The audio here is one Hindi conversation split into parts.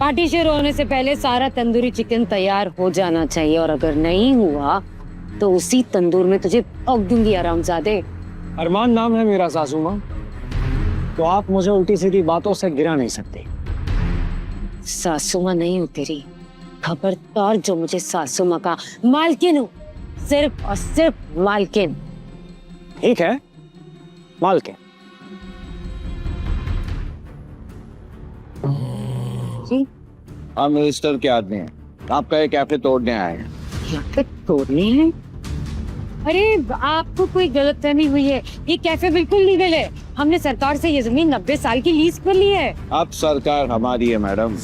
पार्टी शुरू होने से पहले सारा तंदूरी चिकन तैयार हो जाना चाहिए, और अगर नहीं हुआ तो उसी तंदूर में तुझे पक दूंगी आरामजादे। अरमान नाम है मेरा सासू माँ, तो आप मुझे उल्टी सीधी बातों से गिरा नहीं सकते। सासू माँ नहीं हूँ तेरी, खबरदार जो मुझे सासू माँ का, मालकिन हूँ, सिर्फ और सिर्फ मालकिन। ठीक है, मालकिन। जी हम मिनिस्टर के आदमी हैं, आपका ये कैफे तोड़ने आए हैं। कैफे तोड़ने हैं? अरे आपको कोई गलतफहमी हुई है, ये कैफे बिल्कुल लीगल है। हमने सरकार से ये जमीन 90 साल की लीज पर ली है। अब सरकार हमारी है मैडम,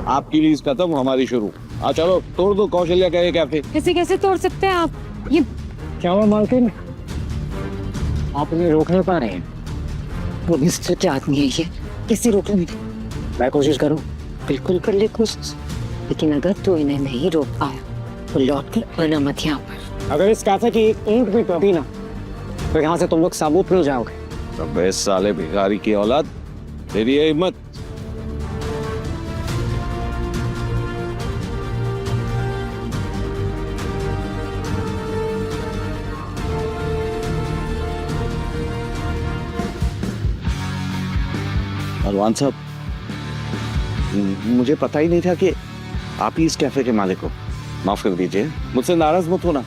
आपकी लीज खत्म, हमारी शुरू। चलो तोड़ दो कौशल्या का ये कैफे। कैसे कैसे तोड़ सकते हैं आप? ये क्या हुआ मालकिन, आप उन्हें रोक नहीं पा रहे हैं? पुलिस के आदमी है ये, कैसे रोक लेंगे? मैं कोशिश करूं? बिल्कुल कर ले कोशिश, लेकिन अगर तू इन्हें नहीं रोक पाया तो लौट कर आना मत यहाँ पर। अगर इस कैफे की एक ईंट भी टूटी ना, तो यहाँ से तुम लोग साबुत मिल जाओगे। अबे साले भिखारी की औलाद, तेरी ये हिम्मत। अरमान साहब, मुझे पता ही नहीं था कि आप ही इस कैफे के मालिक हो। माफ कर दीजिए, मुझसे नाराज मत होना,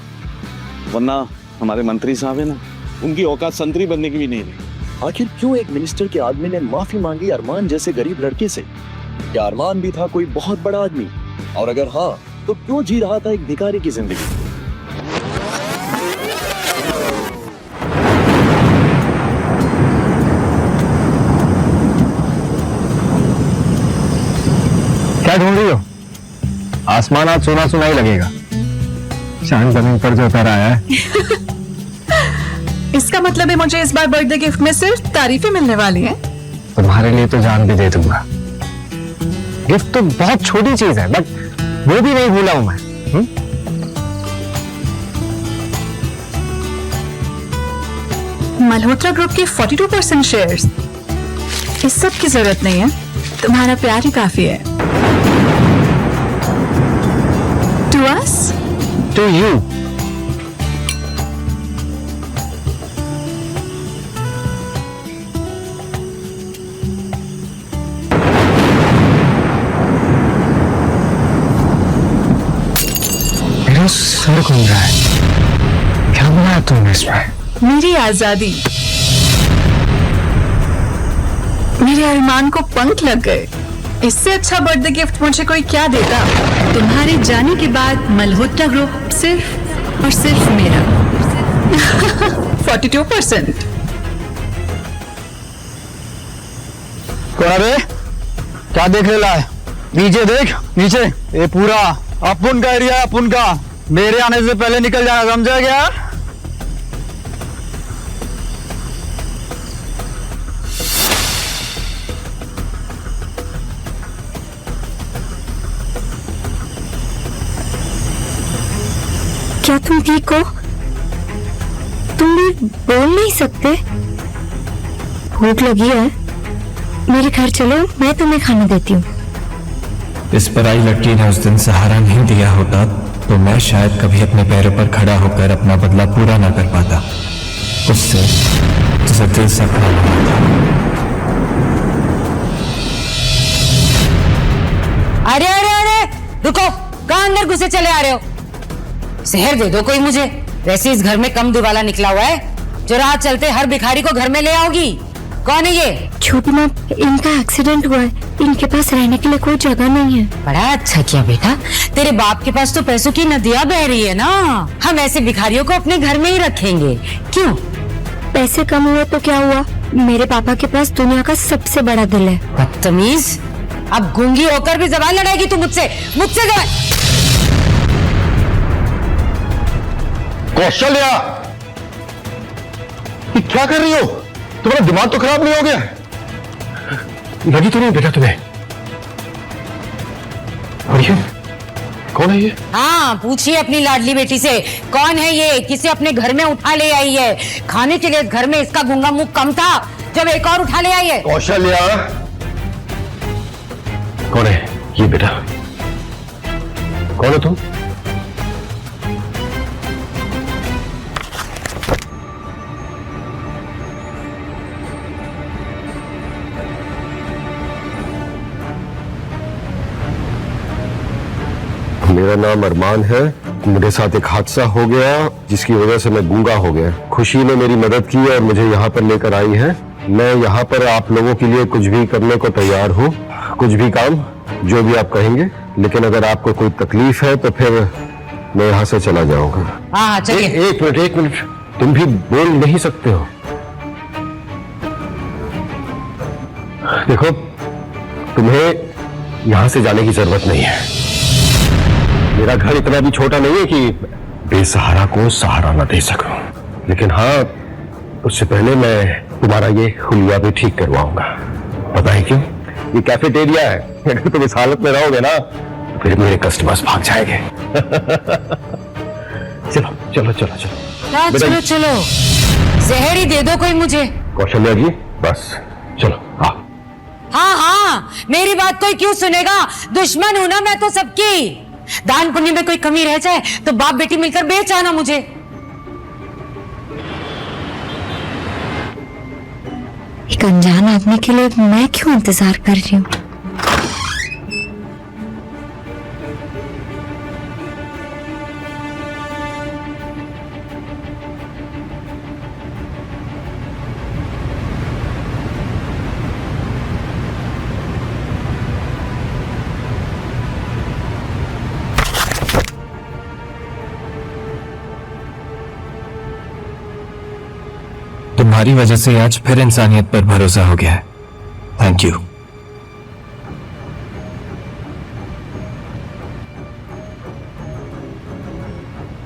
वरना हमारे मंत्री साहब है ना, उनकी औकात संतरी बनने की भी नहीं रही। आखिर क्यों एक मिनिस्टर के आदमी ने माफी मांगी अरमान जैसे गरीब लड़के से? क्या अरमान भी था कोई बहुत बड़ा आदमी? और अगर हाँ, तो क्यों जी रहा था एक भिखारी की जिंदगी? क्या ढूंढ रही हो? आसमान आज सोना सुना ही लगेगा, चांद जमीन पर जो उतर आया है। इसका मतलब है मुझे इस बार बर्थडे गिफ्ट में सिर्फ तारीफें मिलने वाली हैं। तुम्हारे लिए तो जान भी दे दूंगा। गिफ्ट तो बहुत छोटी चीज है, बट वो भी नहीं भूला हूं मैं। मल्होत्रा ग्रुप के 42% शेयर्स। इस सब की जरूरत नहीं है, तुम्हारा प्यार ही काफी है। To us? To you. मेरा सर घूम रहा है, क्या बनाया तुमने इसमें? मेरी आजादी, मेरे अरमान को पंख लग गए। इससे अच्छा बर्थडे गिफ्ट मुझे कोई क्या देगा? तुम्हारे जाने के बाद मल्होत्रा ग्रुप सिर्फ और सिर्फ मेरा। 42%। अरे क्या देख रहा है? नीचे देख, नीचे। ये पूरा अपुन का एरिया, अपुन का। मेरे आने से पहले निकल जाना, समझा क्या? क्या तुम ठीक हो? तुम भी बोल नहीं सकते? भूख लगी है, मेरे घर चलो, मैं तुम्हें खाना देती हूँ। इस पराई लड़की ने उस दिन सहारा नहीं दिया होता तो मैं शायद कभी अपने पैरों पर खड़ा होकर अपना बदला पूरा ना कर पाता उससे, जिसे दिल से अपना माना था। अरे अरे अरे रुको, कहाँ अंदर घुसे चले आ रहे हो? शहर दे दो कोई मुझे, वैसे इस घर में कम दिवाला निकला हुआ है जो रात चलते हर भिखारी को घर में ले आओगी। कौन है ये? छोटी माँ, इनका एक्सीडेंट हुआ है, इनके पास रहने के लिए कोई जगह नहीं है। बड़ा अच्छा किया बेटा, तेरे बाप के पास तो पैसों की नदियाँ बह रही है ना, हम ऐसे भिखारियों को अपने घर में ही रखेंगे। क्यों? पैसे कम हुए तो क्या हुआ, मेरे पापा के पास दुनिया का सबसे बड़ा दिल है। बदतमीज, अब गूंगी होकर भी जबान लड़ाएगी तू मुझसे? मुझसे जबान? कौशल्या, ये क्या कर रही हो? तुम्हारा दिमाग तो खराब नहीं हो गया? लगी तो नहीं बेटा तुम्हें? और ये कौन है ये? हाँ पूछिए अपनी लाडली बेटी से, कौन है ये? किसे अपने घर में उठा ले आई है? खाने के लिए घर में इसका गूंगा मुंह कम था जब एक और उठा ले आई है। कौशल्या, कौन है ये बेटा? कौन हो तुम? मेरा नाम अरमान है। मेरे साथ एक हादसा हो गया जिसकी वजह से मैं गूंगा हो गया। खुशी ने मेरी मदद की और मुझे यहाँ पर लेकर आई है। मैं यहाँ पर आप लोगों के लिए कुछ भी करने को तैयार हूँ, कुछ भी काम, जो भी आप कहेंगे। लेकिन अगर आपको कोई तकलीफ है तो फिर मैं यहाँ से चला जाऊंगा। हाँ चलिए। एक मिनट, तुम भी बोल नहीं सकते हो? देखो, तुम्हें यहाँ से जाने की जरूरत नहीं है। मेरा घर इतना भी छोटा नहीं है कि बेसहारा को सहारा न दे सकूं। लेकिन हाँ, उससे पहले मैं तुम्हारा ये हुलिया भी ठीक करवाऊंगा। पता है क्यों? ये कैफेटेरिया है। अगर तुम इस हालत में रहोगे ना तो फिर मेरे कस्टमर्स भाग जाएंगे। चलो चलो चलो चलो चलो चलो, जहर ही दे दो कोई मुझे। कौशल्या जी, बस चलो आओ। हाँ हाँ, मेरी बात कोई क्यों सुनेगा? दुश्मन हूं ना मैं तो सबकी। दान पुण्य में कोई कमी रह जाए तो बाप बेटी मिलकर बेच आना मुझे। एक अनजान आदमी के लिए मैं क्यों इंतजार कर रही हूँ? तुम्हारी वजह से आज फिर इंसानियत पर भरोसा हो गया है। Thank you.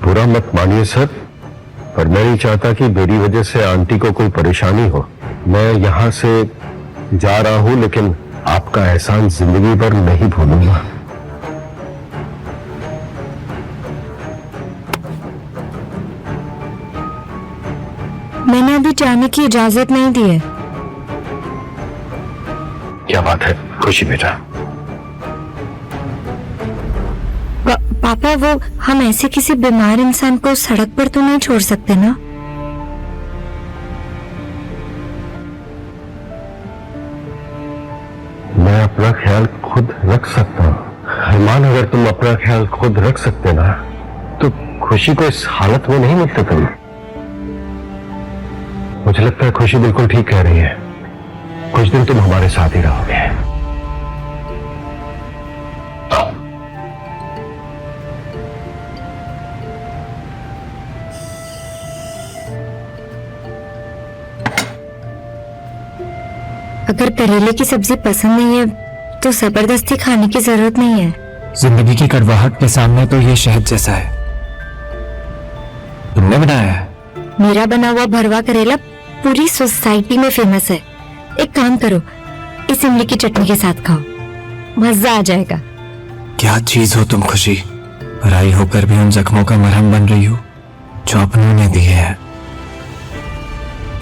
बुरा मत मानिए सर, पर मैं नहीं चाहता कि मेरी वजह से आंटी को कोई परेशानी हो। मैं यहां से जा रहा हूं, लेकिन आपका एहसान जिंदगी भर नहीं भूलूंगा। मैंने अभी जाने की इजाजत नहीं दी है। क्या बात है खुशी बेटा? पापा, वो हम ऐसे किसी बीमार इंसान को सड़क पर तो नहीं छोड़ सकते ना? मैं अपना ख्याल खुद रख सकता हूँ। अरमान, अगर तुम अपना ख्याल खुद रख सकते ना तो खुशी को इस हालत में नहीं मिलते तुम। मुझे लगता है खुशी बिल्कुल ठीक कह रही है। कुछ दिन तुम हमारे साथ ही रहोगे। अगर करेले की सब्जी पसंद नहीं है तो जबरदस्ती खाने की जरूरत नहीं है। जिंदगी की कड़वाहट के सामने तो ये शहद जैसा है। तुमने बनाया है? मेरा बना हुआ भरवा करेला पूरी सोसाइटी में फेमस है। एक काम करो, इस इमली की चटनी के साथ खाओ, मजा आ जाएगा। क्या चीज हो तुम खुशी, पराई होकर भी उन जख्मों का मरहम बन रही हो जो अपनों ने दिए हैं।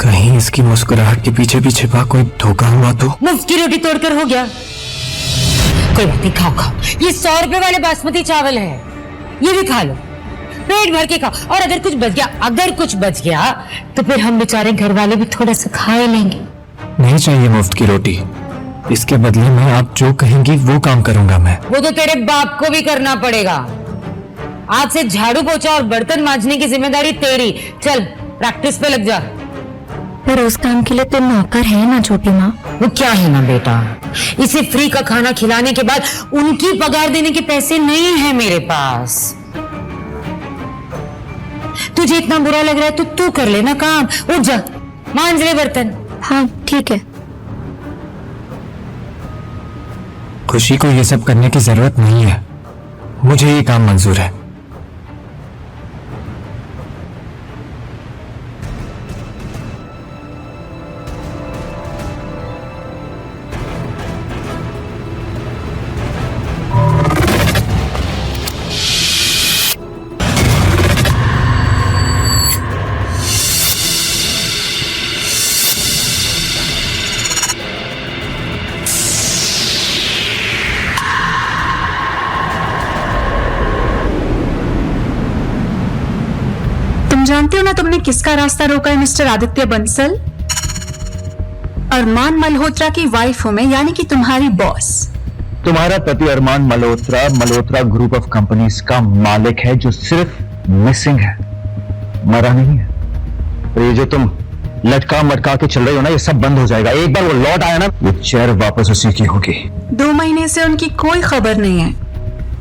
कहीं इसकी मुस्कुराहट के पीछे भी छिपा कोई धोखा हुआ तो? मुफ्त की रोटी तोड़कर हो गया। कोई बात नहीं, खाओ खाओ, ये 100 रुपए वाले बासमती चावल है, ये भी खा लो, पेट भर के खाओ। और अगर कुछ बच गया तो फिर हम बेचारे घर वाले भी थोड़ा सा खा लेंगे। नहीं चाहिए मुफ्त की रोटी, इसके बदले में आप जो कहेंगी वो काम करूंगा मैं। वो तो तेरे बाप को भी करना पड़ेगा। आज से झाड़ू पोछा और बर्तन मांजने की जिम्मेदारी तेरी। चल प्रैक्टिस पे लग जा। पर उस काम के लिए तो नौकर है ना छोटी माँ। वो क्या है ना बेटा, इसे फ्री का खाना खिलाने के बाद उनकी पगार देने के पैसे नहीं है मेरे पास। तुझे इतना बुरा लग रहा है तो तू कर लेना काम। उठ जा, मांज ले बर्तन। हाँ ठीक है। खुशी को ये सब करने की जरूरत नहीं है, मुझे ये काम मंजूर है। जानती हो ना तुमने किसका रास्ता रोका है मिस्टर आदित्य बंसल? अरमान मल्होत्रा की वाइफ हूं मैं, यानी कि तुम्हारी बॉस। तुम्हारा पति Armaan Malhotra Malhotra group of companies का मालिक है, जो सिर्फ मिसिंग है, मरा नहीं है। और ये जो तुम लटका मटका के चल रही हो ना, ये सब बंद हो जाएगा। एक बार वो लौट आया ना, ये चेयर वापस उसी की होगी। 2 महीने से उनकी कोई खबर नहीं है।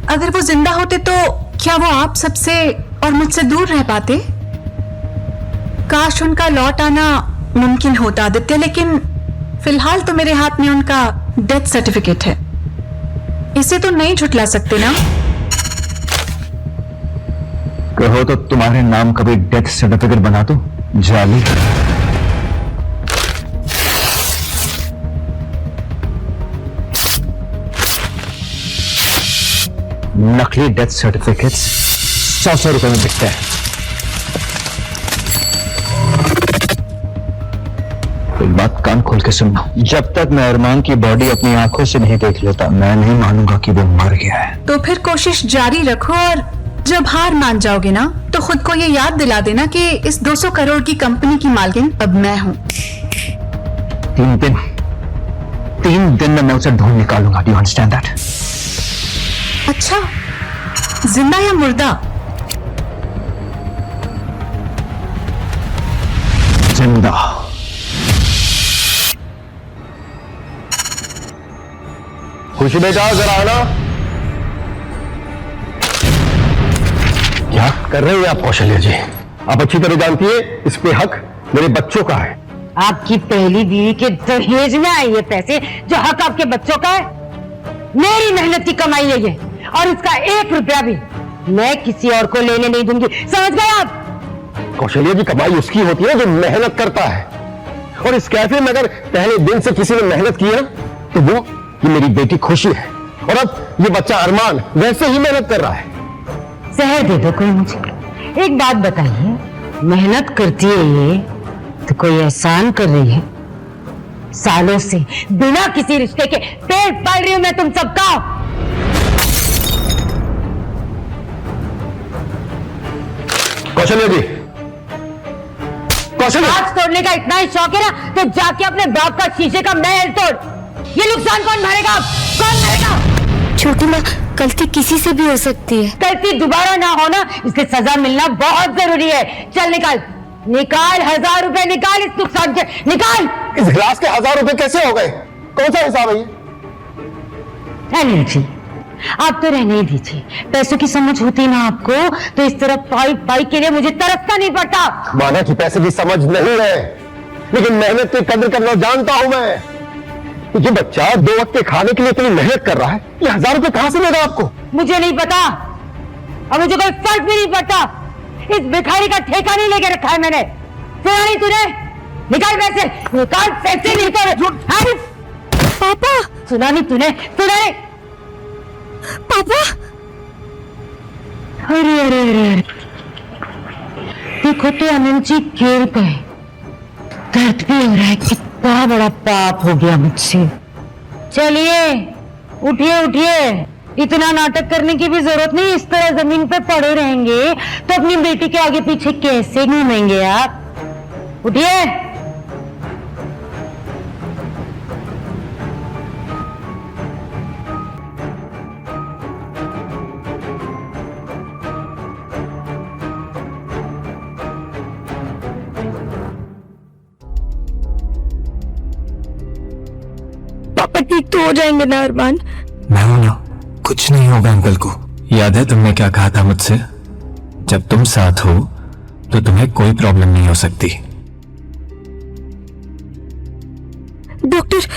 अगर वो जिंदा होते तो क्या वो आप सबसे और मुझसे दूर रह पाते? काश उनका लौट आना मुमकिन होता आदित्य, लेकिन फिलहाल तो मेरे हाथ में उनका डेथ सर्टिफिकेट है। इसे तो नहीं झुठला सकते ना? कहो तो तुम्हारे नाम का भी डेथ सर्टिफिकेट बना दो, जाली। नकली डेथ सर्टिफिकेट्स 100 रुपए में बिकते हैं। एक बात कान खोल के सुनना, जब तक मैं अरमान की बॉडी अपनी आंखों से नहीं देख लेता, मैं नहीं मानूंगा कि वो मर गया है। तो फिर कोशिश जारी रखो, और जब हार मान जाओगे ना तो खुद को ये याद दिला देना कि इस 200 करोड़ की कंपनी की मालकिन अब मैं हूं। 3 दिन में मैं उसे ढूंढ निकालूंगा। Do you understand that? अच्छा, जिंदा या मुर्दा? जिंदा। खुशी बेटा जरा आना। क्या कर रहे हैं आप कौशल्या जी? आप अच्छी तरह जानती है इस पे हक मेरे बच्चों का है। आपकी पहली बीवी के दहेज में आए ये पैसे, जो हक आपके बच्चों का है। मेरी मेहनत की कमाई है ये, और इसका 1 रुपया भी मैं किसी और को लेने नहीं दूंगी। समझ गए आप? कौशल्या जी, कमाई उसकी होती है जो मेहनत करता है, और इस कैफे में अगर पहले दिन से किसी ने मेहनत की है तो वो ये मेरी बेटी खुशी है, और अब ये बच्चा अरमान वैसे ही मेहनत कर रहा है। जहर दे दो कोई मुझे। एक बात बताइए, मेहनत करती है ये तो कोई एहसान कर रही है? सालों से बिना किसी रिश्ते के पेट पाल रही हूं मैं तुम सबका। कौशल्या जी, कौशल्या, आज तोड़ने का इतना ही शौक है ना, तो जाके अपने बाप का शीशे का महल तोड़। ये नुकसान कौन भरेगा? कौन भरेगा? छोटी माँ, गलती किसी से भी हो सकती है। गलती दोबारा ना होना, इसलिए सजा मिलना बहुत जरूरी है। चल निकाल, निकाल 1000 रुपए, निकाल इस नुकसान के, निकाल। इस गिलास के 1000 रुपए कैसे हो गए? कौन सा हिसाब है ये? रहने दीजिए, आप तो रहने ही दीजिए। पैसों की समझ होती ना आपको, तो इस तरह पाई पाई के लिए मुझे तरसना नहीं पड़ता। माना कि पैसे की समझ नहीं है, लेकिन मेहनत की कदर करना जानता हूं मैं। ये बच्चा 2 वक्त के खाने के लिए इतनी मेहनत कर रहा है, ये 1000 रुपए कहां से देगा आपको? मुझे नहीं पता, और मुझे कोई फर्क भी नहीं पड़ता। इस भिखारी का ठेका नहीं लेके रखा है मैंने। सुना नहीं तूने? निकाल पैसे, निकाल पैसे, निकाल। पापा, सुना नहीं तूने? सुना नहीं? पापा, अरे अरे अरे, देखो तो अनंत जी गिर गए। दर्द भी हो रहा है, कितना बड़ा पाप हो गया मुझसे। चलिए उठिए उठिए, इतना नाटक करने की भी जरूरत नहीं। इस तरह जमीन पे पड़े रहेंगे तो अपनी बेटी के आगे पीछे कैसे घूमेंगे आप? उठिए। पापा ठीक तो हो जाएंगे ना अरमान? मैं हूं ना, कुछ नहीं होगा अंकल को। याद है तुमने क्या कहा था मुझसे? जब तुम साथ हो तो तुम्हें कोई प्रॉब्लम नहीं हो सकती। डॉक्टर,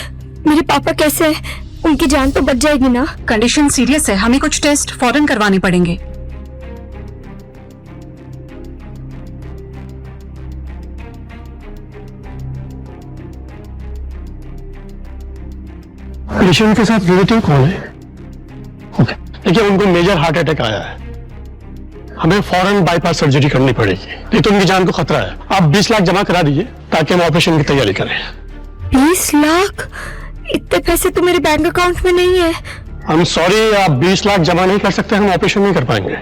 मेरे पापा कैसे हैं? उनकी जान तो बच जाएगी ना? कंडीशन सीरियस है, हमें कुछ टेस्ट फौरन करवाने पड़ेंगे। पेशेंट के साथ रिलेटिव कौन है? ओके, देखिए उनको मेजर हार्ट अटैक आया है, हमें फौरन बाईपास सर्जरी करनी पड़ेगी, नहीं तो उनकी जान को खतरा है। आप 20 लाख जमा करा दीजिए ताकि हम ऑपरेशन की तैयारी करें। 20 लाख? इतने पैसे तो मेरे बैंक अकाउंट में नहीं है। हम सॉरी, आप 20 लाख जमा नहीं कर सकते, हम ऑपरेशन नहीं कर पाएंगे।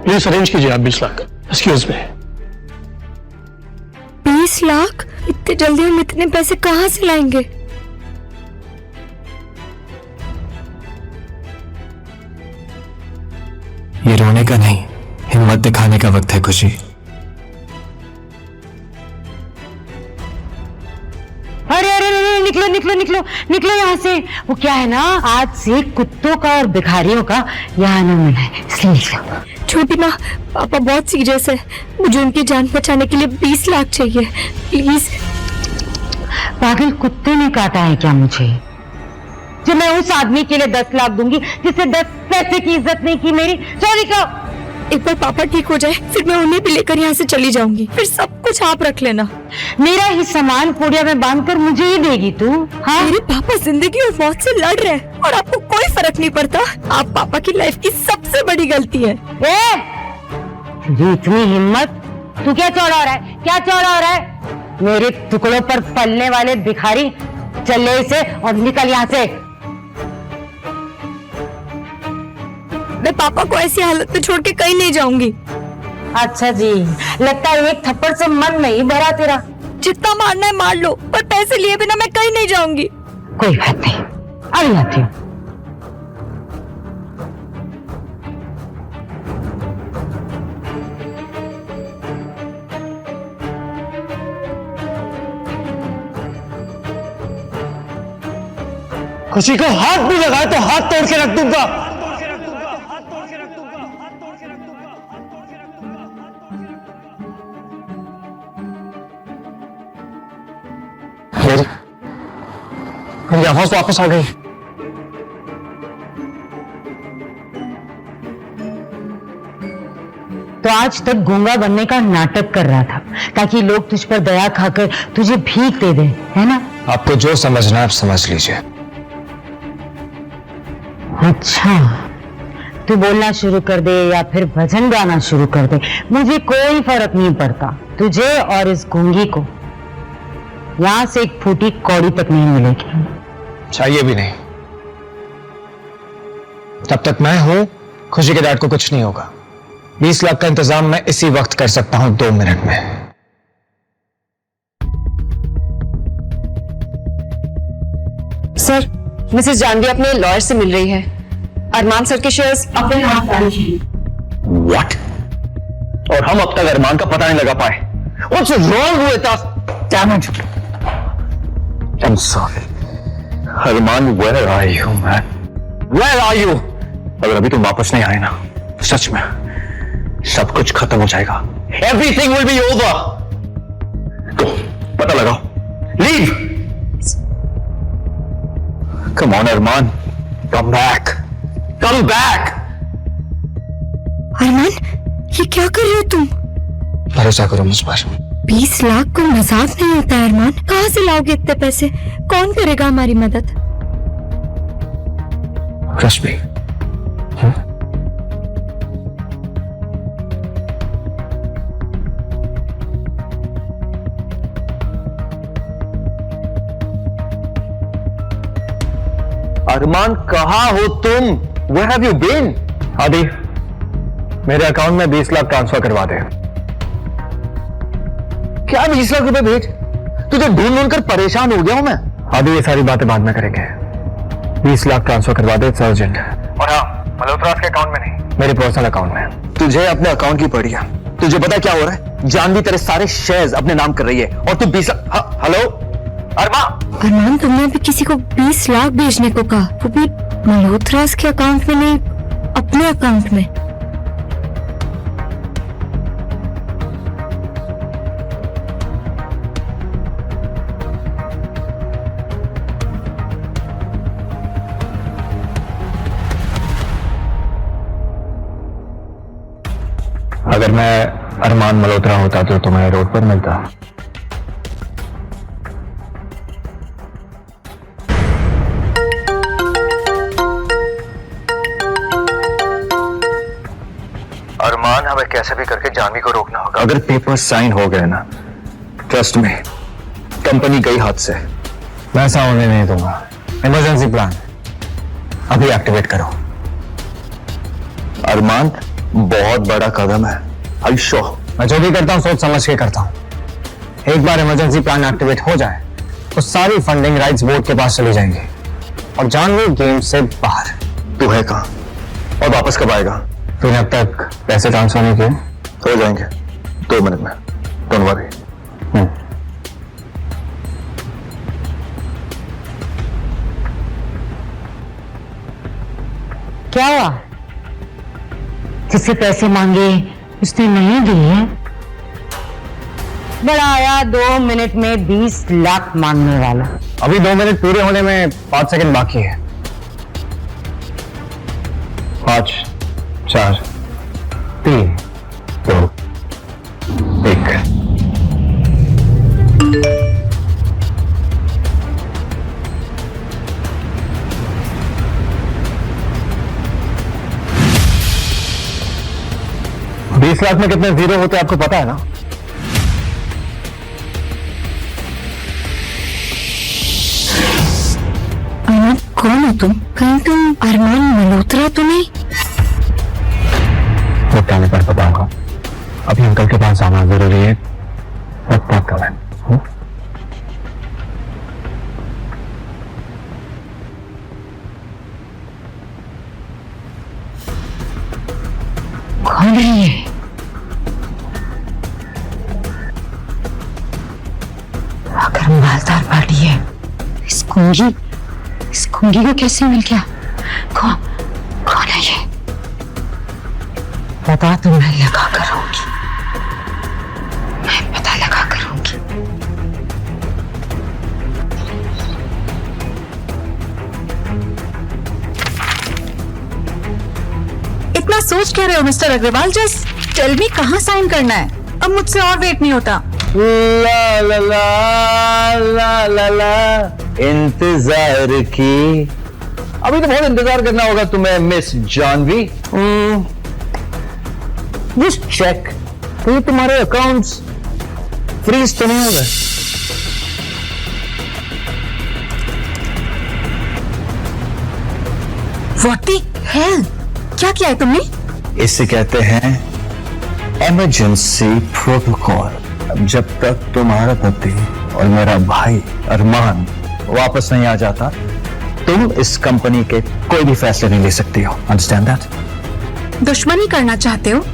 प्लीज अरेंज कीजिए आप 20 लाख। Excuse me. 20 लाख? इतने जल्दी हम इतने पैसे कहाँ से लाएंगे? ये रोने का नहीं, हिम्मत दिखाने का वक्त है खुशी। अरे अरे अरे, निकलो निकलो निकलो निकलो यहाँ से। वो क्या है ना, आज से कुत्तों का और भिखारियों का यहाँ आना मना है, इसलिए निकलो। छोटी माँ, पापा बहुत सीरियस है, मुझे उनकी जान बचाने के लिए 20 लाख चाहिए, प्लीज। पागल कुत्ते ने काटा है क्या मुझे, जो मैं उस आदमी के लिए 10 लाख दूंगी जिससे 10 पैसे की इज्जत नहीं की मेरी। चोरी का एक बार पापा ठीक हो जाए, फिर मैं उन्हें भी लेकर यहाँ से चली जाऊंगी, फिर सब कुछ आप रख लेना। मेरा ही सामान पुड़िया में बांधकर मुझे ही देगी तू? हाँ, मेरे पापा जिंदगी और मौत से लड़ रहे हैं और आपको कोई फर्क नहीं पड़ता। आप पापा की लाइफ की सबसे बड़ी गलती है। तुझे इतनी हिम्मत, तू क्या चौड़ा हो रहा है, क्या चौड़ा हो रहा है? मेरे टुकड़ों पर पलने वाले भिखारी, चल ले इसे और निकल यहाँ से। मैं पापा को ऐसी हालत में छोड़ के कहीं नहीं जाऊंगी। अच्छा जी, लगता है एक थप्पड़ से मन नहीं भरा तेरा। जितना मारना है मार लो, पर पैसे लिए बिना मैं कहीं नहीं जाऊंगी। कोई बात नहीं, अभी आती हूँ। खुशी को हाथ भी लगाए तो हाथ तोड़ के रख दूंगा। मेरी आवाज वापस आ गई। तो आज तक गूंगा बनने का नाटक कर रहा था ताकि लोग तुझ पर दया खाकर तुझे भीख दे दे, है ना? आपको जो समझना है आप समझ लीजिए। अच्छा, तू बोलना शुरू कर दे या फिर भजन गाना शुरू कर दे, मुझे कोई फर्क नहीं पड़ता। तुझे और इस गूंगी को यहां से एक फूटी कौड़ी तक नहीं मिलेगी। चाहिए भी नहीं। तब तक मैं हूं, खुशी के डैड को कुछ नहीं होगा। 20 लाख का इंतजाम मैं इसी वक्त कर सकता हूं, 2 मिनट में। सर, मिसेस जानवी अपने लॉयर से मिल रही है। अरमान सर के शेयर्स अपने हाथ डाले हैं। व्हाट? और हम अब तक अरमान का पता नहीं लगा पाए। What's wrong with us? Damn it! I'm sorry. Armaan, where are you, man? Where are you? अगर अभी तुम वापस नहीं आए ना, सच में सब कुछ खत्म हो जाएगा। Everything will be over. तो पता लगाओ। Leave. Come on, Armaan. Come back. Come back. अरमान, ये क्या कर रहे हो तुम? भरोसा करो मुझ पर। 20 लाख को मजाक नहीं होता है अरमान। कहाँ से लाओगे इतने पैसे? कौन करेगा हमारी मदद? Trust me. अरमान, कहाँ हो तुम? Where have you been? आदि, मेरे अकाउंट में 20 लाख ट्रांसफर करवा दे। क्या 20 लाख रुपए भेज? तुझे ढूंढ ढूंढ कर परेशान हो गया हूं मैं। आदि, ये सारी बातें बाद में करेंगे। 20 लाख ट्रांसफर करवा दे, इट्स अर्जेंट। और हाँ, मल्होत्रास के अकाउंट में नहीं, मेरे पर्सनल अकाउंट में। तुझे अपने अकाउंट की पड़ी है। तुझे पता क्या हो रहा है? जानवी तेरे सारे शेयर्स अपने नाम कर रही है और तू 20 लाख। हेलो अरमान, तुमने अभी किसी को 20 लाख भेजने को कहा, वो भी मल्होत्रास के अकाउंट में नहीं, अपने अकाउंट में। अगर मैं अरमान मल्होत्रा होता तो तुम्हें रोड पर मिलता। अरमान, हमें कैसे भी करके जानवी को रोकना होगा। अगर पेपर साइन हो गए ना, ट्रस्ट में, कंपनी गई हाथ से। मैं ऐसा होने नहीं दूंगा। इमरजेंसी प्लान अभी एक्टिवेट करो। अरमान, बहुत बड़ा कदम है। I show. मैं जो भी करता हूं सोच समझ के करता हूं। एक बार इमरजेंसी प्लान एक्टिवेट हो जाए तो सारी फंडिंग राइट्स बोर्ड के पास चली जाएंगी और जानवी गेम से बाहर। तू है कहाँ और वापस कब आएगा? तूने अब तक पैसे ट्रांसफर नहीं किए? हो जाएंगे 2 मिनट में, डोंट वरी। क्या हुआ? जिससे पैसे मांगे उसने नहीं दिए? बड़ा आया 2 मिनट में 20 लाख मांगने वाला। अभी 2 मिनट पूरे होने में 5 सेकंड बाकी है। 5, 4, 3, 2, 1। $20 लाख में कितने जीरो होते हैं आपको पता है ना? अरमान, कौन हो तुम? कहीं तुम अरमान मल्होत्रा तो नहीं? वक्त आने पर बताऊंगा। अभी अंकल के पास आना जरूरी है। वक्त बात कर लें। कौन है ये? अगर मालदार पार्टी है, इस कुंगी को कैसे मिल गया? कौन है ये? पता तो मैं लगा कर रहूंगी, मैं पता लगा कर रहूंगी। इतना सोच क्या रहे हो mister Agarwal? Just tell me कहाँ साइन करना है। अब मुझसे और वेट नहीं होता। ला ला ला ला ला ला इंतजार की। अभी तो बहुत इंतजार करना होगा तुम्हें मिस जानवी। जस्ट चेक तो तुम्हारे अकाउंट्स फ्रीज तो नहीं हो गए? What the hell? क्या किया है तुमने? इसे कहते हैं इमरजेंसी प्रोटोकॉल। जब तक तुम्हारा पति और मेरा भाई अरमान वापस नहीं आ जाता, तुम इस कंपनी के कोई भी फैसले नहीं ले सकती हो। Understand that? दुश्मनी करना चाहते हो?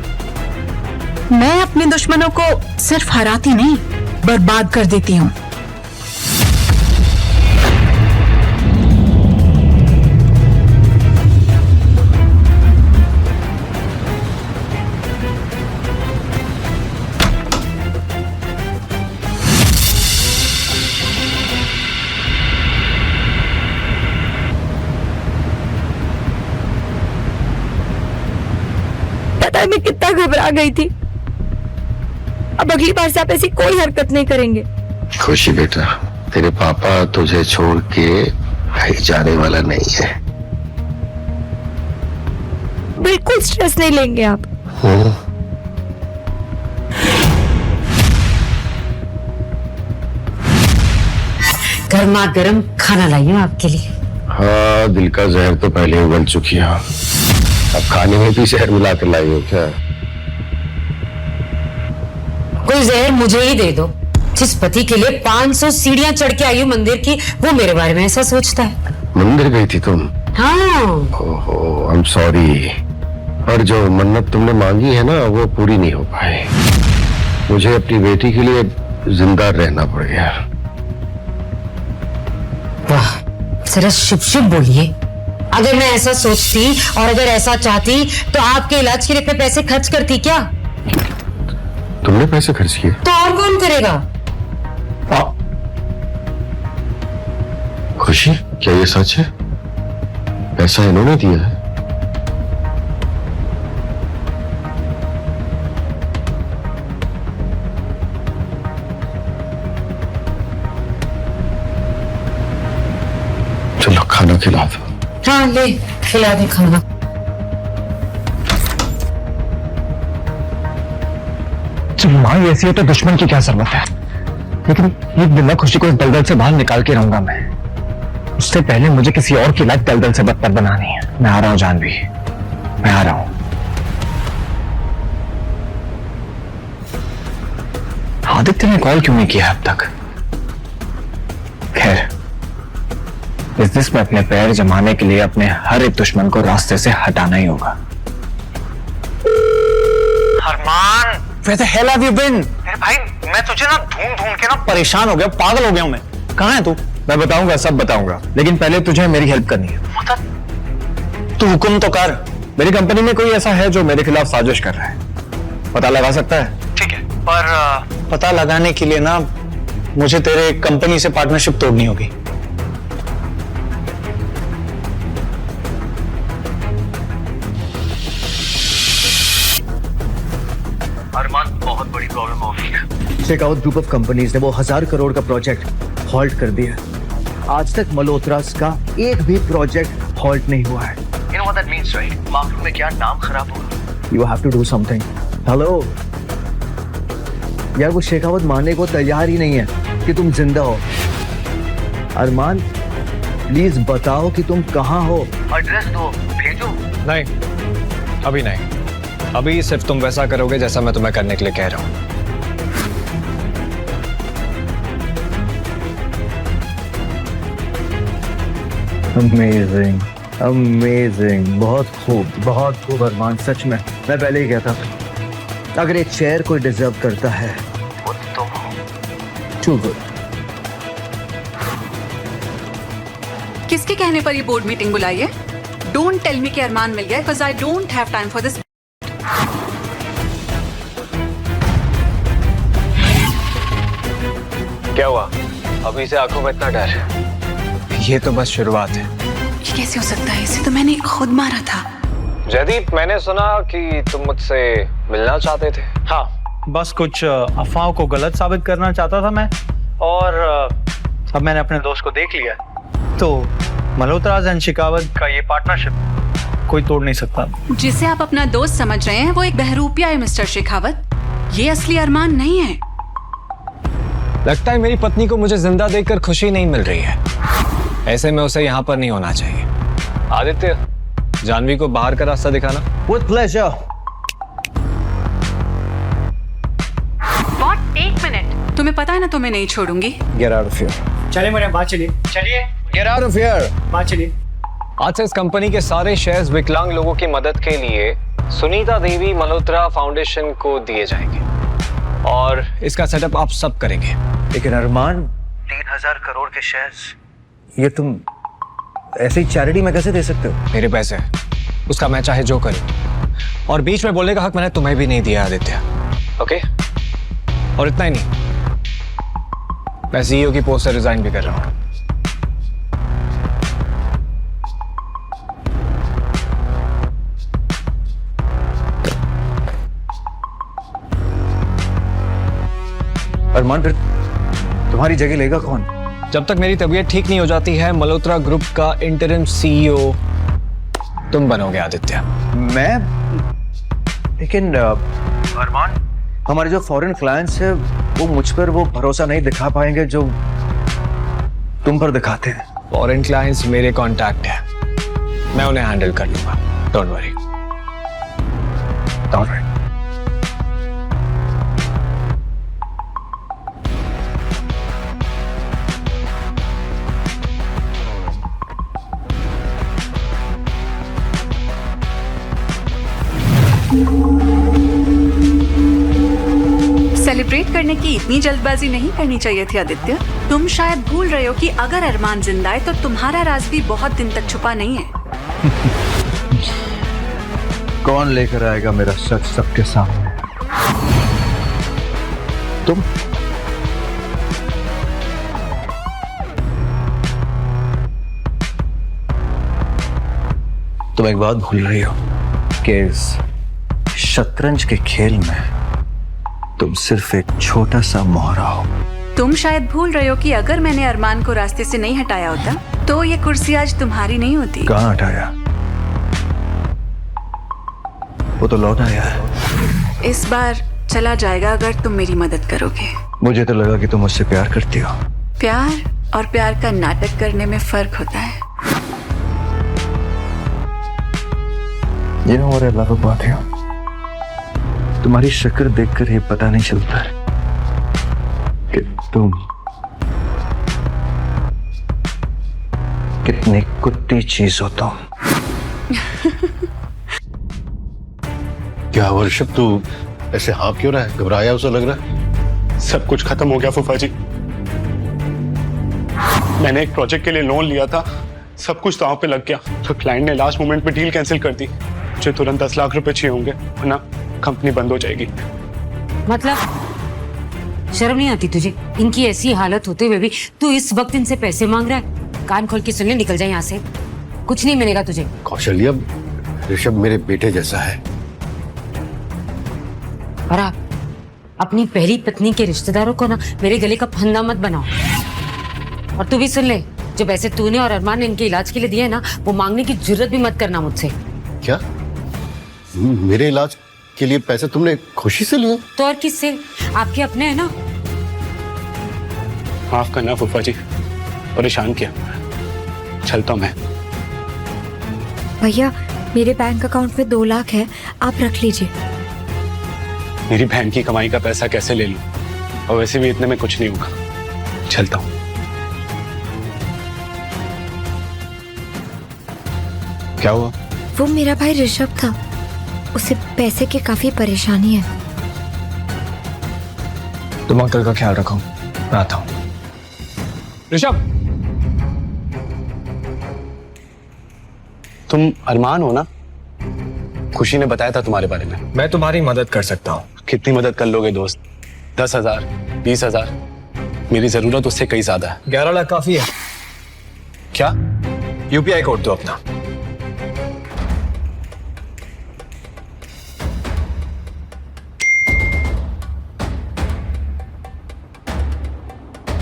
मैं अपने दुश्मनों को सिर्फ हराती नहीं, बर्बाद कर देती हूँ। पता है मैं कितना घबरा गई थी। अब अगली बार से आप ऐसी कोई हरकत नहीं करेंगे। खुशी बेटा, तेरे पापा तुझे छोड़ के कहीं जाने वाला नहीं है। बिल्कुल स्ट्रेस नहीं लेंगे आप। गर्मा गर्म खाना लाई हूँ आपके लिए। हाँ, दिल का जहर तो पहले ही बन चुकी है, अब खाने में भी जहर मिला कर लाई हो क्या? कोई जहर मुझे ही दे दो। जिस पति के लिए 500 सीढ़ियां चढ़ के आई हूँ मंदिर की, वो मेरे बारे में ऐसा सोचता है। मंदिर गई थी तुम? हाँ। ओहो, आई एम सॉरी। और जो मन्नत तुमने मांगी है ना, वो पूरी नहीं हो पाई। मुझे अपनी बेटी के लिए जिंदा रहना पड़ गया। वाह, जरा शुभ शुभ बोलिए। अगर मैं ऐसा सोचती और अगर ऐसा चाहती तो आपके इलाज के लिए इतने पैसे खर्च करती क्या? तुमने पैसे खर्च किए? तो और कौन करेगा? खुशी, क्या ये सच है? पैसा इन्होंने दिया है? चलो खाना खिला दो। हाँ, ले खिला दे खाना। जब माँ ऐसी है तो दुश्मन की क्या जरूरत है? लेकिन एक दिन खुशी को इस दलदल से बाहर निकाल के रहूंगा मैं। उससे पहले मुझे किसी और की लाइफ दलदल से बदतर बनानी है। मैं आ रहा हूँ जानवी, मैं आ रहा हूँ। आदित्य ने कॉल क्यों नहीं किया अब तक? खैर, इस देश में अपने पैर जमाने के लिए अपने हर एक दुश्मन को रास्ते से हटाना ही होगा। अरमान, where the hell have you been? अरे भाई, मैं तुझे ना ढूंढ ढूंढ के ना परेशान हो गया, पागल हो गया हूं मैं। कहाँ है तू? मैं बताऊंगा, सब बताऊंगा, लेकिन पहले तुझे मेरी हेल्प करनी है। मतलब तू हुक्म तो कर। मेरी कंपनी में कोई ऐसा है जो मेरे खिलाफ साजिश कर रहा है, पता लगा सकता है? ठीक है, पर पता लगाने के लिए ना मुझे तेरे कंपनी से पार्टनरशिप तोड़नी होगी। अरमान, बहुत बड़ी प्रॉब्लम हो गई है। शेखावत ग्रुप ऑफ कंपनीज ने वो 1000 करोड़ का प्रोजेक्ट हॉल्ट कर दिया। आज तक मल्होत्रास का एक भी प्रोजेक्ट हॉल्ट नहीं हुआ है। You know what that means, right? Market में क्या नाम खराब होगा। You have to do something. Hello यार, वो शेखावत मानने को तैयार ही नहीं है कि तुम जिंदा हो। अरमान, प्लीज बताओ कि तुम कहाँ हो। एड्रेस दो, भेजो। नहीं, अभी नहीं। अभी सिर्फ तुम वैसा करोगे जैसा मैं तुम्हें करने के लिए कह रहा हूं। अमेजिंग, अमेजिंग, बहुत खूब अरमान, सच में मैं पहले ही कहता था, अगर एक चेयर कोई डिजर्व करता है वो तुम हो। Too good. किसके कहने पर ये बोर्ड मीटिंग बुलाई है? डोंट टेल मी कि अरमान मिल गया, because I don't have time for this. क्या हुआ? अभी से आंखों में इतना डर? ये तो बस शुरुआत है। ये कैसे हो सकता है? इसे तो मैंने खुद मारा था। जयदीप, मैंने सुना कि तुम मुझसे मिलना चाहते थे। हाँ, बस कुछ अफवाहों को गलत साबित करना चाहता था मैं, और अब मैंने अपने दोस्त को देख लिया, तो मल्होत्रास एंड शेखावत का ये पार्टनरशिप कोई तोड़ नहीं सकता। जिसे आप अपना दोस्त समझ रहे हैं वो एक बहरूपिया है मिस्टर शेखावत, ये असली अरमान नहीं है। लगता है मेरी पत्नी को मुझे जिंदा देखकर खुशी नहीं मिल रही है, ऐसे में उसे यहाँ पर नहीं होना चाहिए। आदित्य, जानवी को बाहर का रास्ता दिखाना। With pleasure. What? एक मिनट, तुम्हें पता है ना तुम्हें नहीं छोड़ूंगी। Get out of here. चलिए मेरे बात चलिए चलिए Get out of here. बात चलिए। आज से इस कंपनी के सारे शेयर्स विकलांग लोगों की मदद के लिए सुनीता देवी मल्होत्रा फाउंडेशन को दिए जाएंगे, और इसका सेटअप आप सब करेंगे। लेकिन अरमान, 3000 करोड़ के शेयर्स ये तुम ऐसे ही चैरिटी में कैसे दे सकते हो? मेरे पैसे, उसका मैं चाहे जो करूं, और बीच में बोलने का हक मैंने तुम्हें भी नहीं दिया आदित्य, ओके? और इतना ही नहीं, मैं सीईओ की पोस्ट से रिजाइन भी कर रहा हूं। अरमान, फिर तुम्हारी जगह लेगा कौन? जब तक मेरी तबीयत ठीक नहीं हो जाती है, मल्होत्रा ग्रुप का इंटरिम सीईओ तुम बनोगे आदित्य। मैं? लेकिन अरमान, हमारे जो फॉरेन क्लाइंट्स हैं वो मुझ पर वो भरोसा नहीं दिखा पाएंगे जो तुम पर दिखाते हैं। फॉरेन क्लाइंट्स मेरे कॉन्टैक्ट है, मैं उन्हें हैंडल कर लूंगा, डोंट वरी। ऑलराइट। सेलिब्रेट करने की इतनी जल्दबाजी नहीं करनी चाहिए थी आदित्य। तुम शायद भूल रहे हो कि अगर अरमान जिंदा है तो तुम्हारा राज भी बहुत दिन तक छुपा नहीं है। कौन लेकर आएगा मेरा सच सबके सामने? तुम? तुम एक बात भूल रही हो कि इस शतरंज के खेल में तुम सिर्फ एक छोटा सा मोहरा हो। तुम शायद भूल रहे हो कि अगर मैंने अरमान को रास्ते से नहीं हटाया होता तो ये कुर्सी आज तुम्हारी नहीं होती। कहाँ हटाया? वो तो लौट आया है। इस बार चला जाएगा अगर तुम मेरी मदद करोगे। मुझे तो लगा कि तुम मुझसे प्यार करती हो। प्यार और प्यार का नाटक करने में फर्क होता है। You know what I love about you? तुम्हारी शक्ल देखकर ये पता नहीं चलता तुम कितनी कुत्ती चीज हो तुम। क्या हुआ ऋषभ, तू ऐसे हाँ क्यों रहा है? घबराया उसे लग रहा है। सब कुछ खत्म हो गया फूफा जी। मैंने एक प्रोजेक्ट के लिए लोन लिया था, सब कुछ दांव पे लग गया। तो क्लाइंट ने लास्ट मोमेंट पे डील कैंसिल कर दी। मुझे तुरंत 10 लाख रुपए चाहिए होंगे, वरना कंपनी बंद हो जाएगी। मतलब शर्म नहीं आती तुझे? इनकी ऐसी हालत होते हुए भी तू इस वक्त इनसे पैसे मांग रहा है? कान खोल के सुन ले, निकल जाए यहाँ से, कुछ नहीं मिलेगा तुझे। कौशल्या, ऋषभ मेरे बेटे जैसा है। और आप अपनी पहली पत्नी के रिश्तेदारों को ना मेरे गले का फंदा मत बनाओ। और तू भी सुन ले, जो पैसे तूने और अरमान ने इनके इलाज के लिए दिए ना, वो मांगने की जरूरत भी मत करना मुझसे। क्या? मेरे इलाज के लिए पैसे तुमने खुशी से लिए? तो और किससे? आपके अपने हैं ना। माफ करना फूफा जी, परेशान किया। चलता हूं मैं। भैया मेरे बैंक अकाउंट में 2 लाख है, आप रख लीजिए। मेरी बहन की कमाई का पैसा कैसे ले लूं? और वैसे भी इतने में कुछ नहीं होगा। चलता हूं। क्या हुआ? वो मेरा भाई ऋषभ था, उसे पैसे की काफी परेशानी है। तुम अंकल का ख्याल रखो, मैं आता हूं। ऋषभ, तुम अरमान हो ना? खुशी ने बताया था तुम्हारे बारे में। मैं तुम्हारी मदद कर सकता हूँ। कितनी मदद कर लोगे दोस्त? 10,000, 20,000? मेरी जरूरत उससे कई ज्यादा है। 11 लाख काफी है। क्या? यूपीआई कोड दो अपना।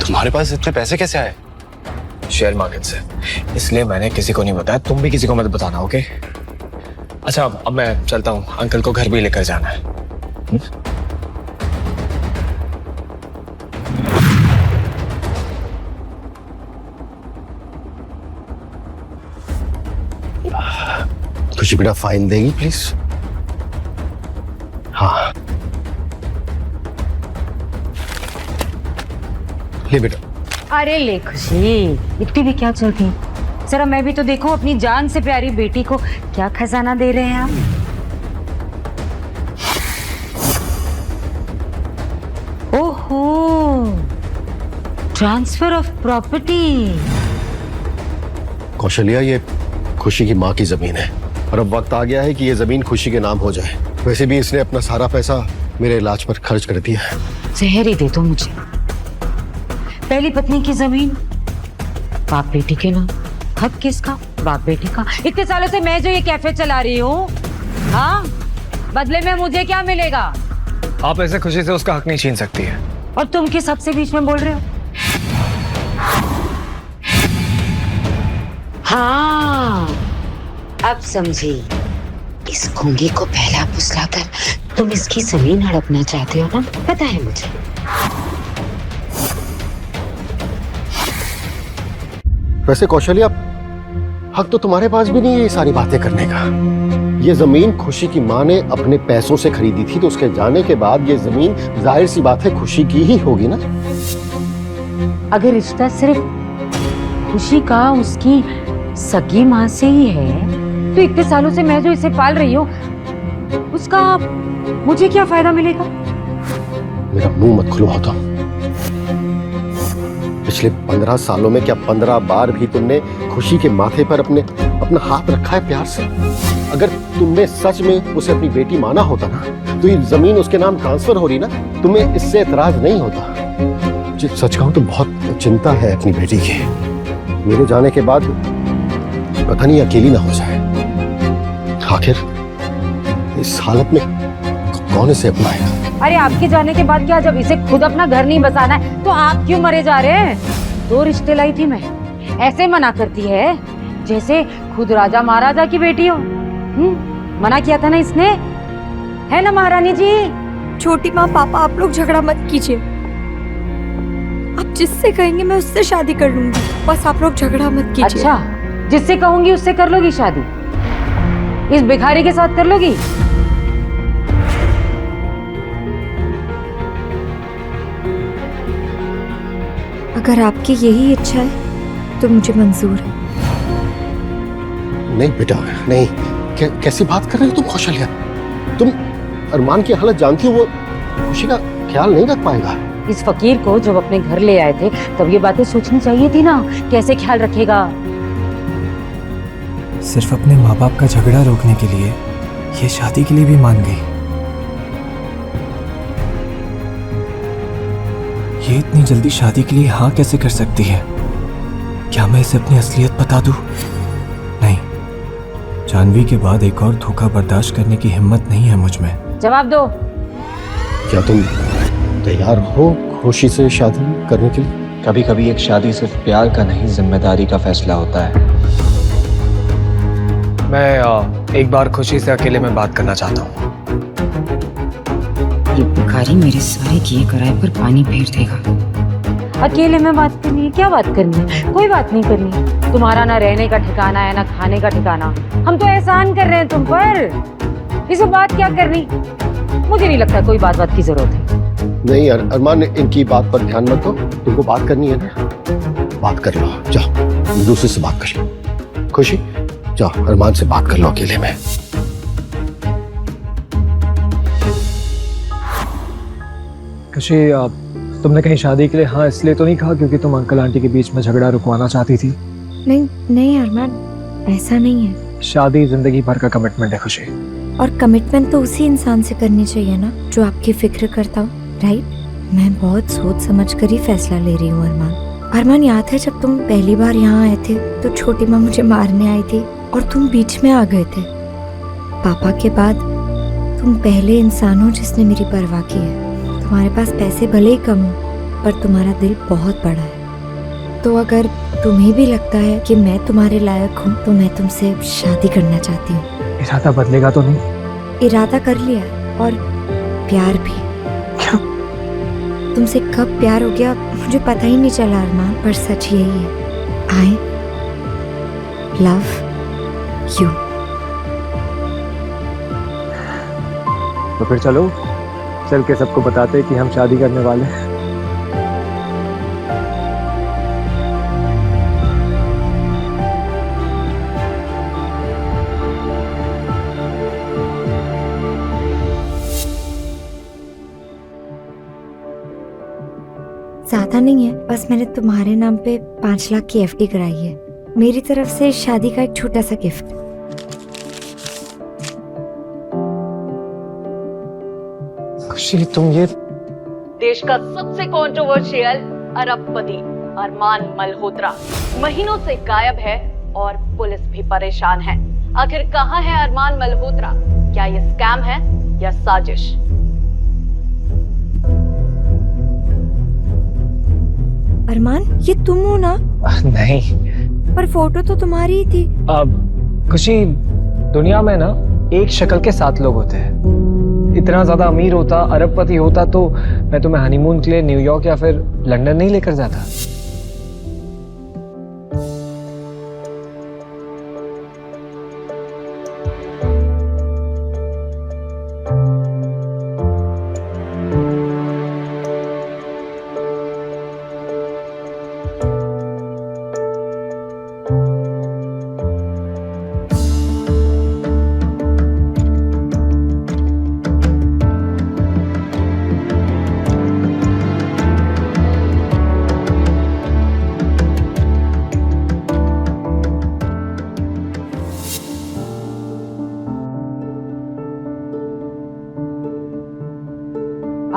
तुम्हारे पास इतने पैसे कैसे आए? शेयर मार्केट से, इसलिए मैंने किसी को नहीं बताया। तुम भी किसी को मत बताना, ओके? अच्छा अब मैं चलता हूँ, अंकल को घर भी लेकर जाना है। खुशी बेटा फाइन देगी प्लीज? हाँ ले बेटा। अरे ले खुशी, इतनी भी क्या चलती है? जरा मैं भी तो देखूं अपनी जान से प्यारी बेटी को क्या खजाना दे रहे हैं आप। ओहो, ट्रांसफर ऑफ प्रॉपर्टी। कौशल्या, ये खुशी की माँ की जमीन है और अब वक्त आ गया है कि ये जमीन खुशी के नाम हो जाए। वैसे भी इसने अपना सारा पैसा मेरे इलाज पर खर्च कर दिया है। जहर ही दे दो मुझे। पहली पत्नी की जमीन बाप बेटी के नाम, हक किसका? बाप बेटी का। इतने सालों से मैं जो ये कैफे चला रही हूँ, हाँ, बदले में मुझे क्या मिलेगा? आप ऐसे खुशी से उसका हक नहीं छीन सकती है। और तुम किस हक से बीच में बोल रहे हो? हाँ, अब समझी। इस गूंगी को पहला फुसलाकर तुम इसकी जमीन हड़पना चाहते हो ना? पता है मुझे। वैसे कौशल्या, हक तो तुम्हारे पास भी नहीं है ये सारी बातें करने का। ये जमीन खुशी की माँ ने अपने पैसों से खरीदी थी, तो उसके जाने के बाद ये जमीन जाहिर सी बात है खुशी की ही होगी ना। अगर रिश्ता सिर्फ खुशी का उसकी सगी माँ से ही है, तो इतने सालों से मैं जो इसे पाल रही हूँ, उसका मुझे क्या फायदा मिलेगा? मेरा मुंह मत खुलवाओ। पिछले 15 सालों में क्या 15 बार भी तुमने खुशी के माथे पर अपना हाथ रखा है प्यार से? अगर तुमने सच में उसे अपनी बेटी माना होता ना, तो ये जमीन उसके नाम ट्रांसफर हो रही ना, तुम्हें इससे एतराज नहीं होता। सच कहूं तो बहुत चिंता है अपनी बेटी की। मेरे जाने के बाद पता नहीं अकेली ना हो जाए। आखिर इस हालत में कौन इसे अपनाएगा? अरे आपके जाने के बाद क्या, जब इसे खुद अपना घर नहीं बसाना है तो आप क्यों मरे जा रहे हैं? 2 रिश्ते लाई थी मैं, ऐसे मना करती है जैसे खुद राजा महाराजा की बेटी हो। मना किया था ना इसने, है ना महारानी जी? छोटी माँ, पापा आप लोग झगड़ा मत कीजिए। आप जिससे कहेंगे मैं उससे शादी कर लूंगी, बस आप लोग झगड़ा मत कीजिए। अच्छा, जिससे कहूंगी उससे कर लोगी शादी? इस भिखारी के साथ कर लोगी? अगर आपकी यही इच्छा है तो मुझे मंजूर है। नहीं बेटा नहीं, कैसी बात कर रहे हो तुम कौशल्या? तुम अरमान की हालत जानती हो, वो खुशी का ख्याल नहीं रख पाएगा। इस फकीर को जब अपने घर ले आए थे तब ये बातें सोचनी चाहिए थी ना, कैसे ख्याल रखेगा। सिर्फ अपने माँ बाप का झगड़ा रोकने के लिए ये शादी के लिए भी मान गई। ये इतनी जल्दी शादी के लिए हाँ कैसे कर सकती है? क्या मैं इसे अपनी असलियत बता दूं? नहीं, जानवी के बाद एक और धोखा बर्दाश्त करने की हिम्मत नहीं है मुझ में। जवाब दो। क्या तुम तैयार हो खुशी से शादी करने के लिए? कभी कभी एक शादी सिर्फ प्यार का नहीं, जिम्मेदारी का फैसला होता है। मैं एक बार खुशी से अकेले में बात करना चाहता हूँ। ये भिखारी मेरे सारे किए कराए पर पानी फेर देगा। अकेले में बात करनी है? क्या बात करनी है? कोई बात नहीं करनी। तुम्हारा ना रहने का ठिकाना है ना खाने का ठिकाना। हम तो एहसान कर रहे हैं तुम पर, इसे बात क्या करनी? मुझे नहीं लगता कोई बात की जरूरत है। नहीं यार अरमान, इनकी बात पर ध्यान मत दो, तुमको बात करनी है ना, बात कर लो। जाओ दूसरे से बात कर लो। खुशी जाओ अरमान से बात कर लो अकेले में। खुशी, तुमने कहीं शादी के लिए हाँ इसलिए तो नहीं कहा क्योंकि तुम अंकल आंटी के बीच में झगड़ा रुकवाना चाहती थी? नहीं नहीं अरमान, ऐसा नहीं है। शादी जिंदगी भर का कमिटमेंट है खुशी। और कमिटमेंट तो उसी इंसान से करनी चाहिए ना जो आपकी फिक्र करता हो, राइट? मैं बहुत सोच समझ कर ही फैसला ले रही हूँ अरमान। अरमान, याद है जब तुम पहली बार यहाँ आए थे तो छोटी माँ मुझे मारने आई थी और तुम बीच में आ गए थे। पापा के बाद तुम पहले इंसान हो जिसने मेरी परवाह की है। तुम्हारे पास पैसे भले ही कम हो पर तुम्हारा दिल बहुत बड़ा है। तो अगर तुम्हें भी लगता है कि मैं तुम्हारे लायक हूँ तो मैं तुमसे शादी करना चाहती हूँ। इरादा बदलेगा तो नहीं? इरादा कर लिया और प्यार भी। क्या? तुमसे कब प्यार हो गया मुझे पता ही नहीं चला अरमान, पर सच यही है, आई लव यू। तो फिर चलो चल के सबको बताते कि हम शादी करने वाले हैं। ज्यादा नहीं है, बस मैंने तुम्हारे नाम पे 5 लाख की FD कराई है। मेरी तरफ से शादी का एक छोटा सा गिफ्ट। खुशी, तुम ये देश का सबसे कंट्रोवर्शियल अरबपति अरमान मल्होत्रा महीनों से गायब है और पुलिस भी परेशान है। आखिर कहां है अरमान मल्होत्रा? क्या ये स्कैम है या साजिश? अरमान, ये तुम हो ना? नहीं, पर फोटो तो तुम्हारी ही थी। खुशी, दुनिया में ना एक शक्ल के 7 लोग होते हैं। इतना ज्यादा अमीर होता, अरबपति होता तो मैं तुम्हें हनीमून के लिए न्यूयॉर्क या फिर लंदन नहीं लेकर जाता।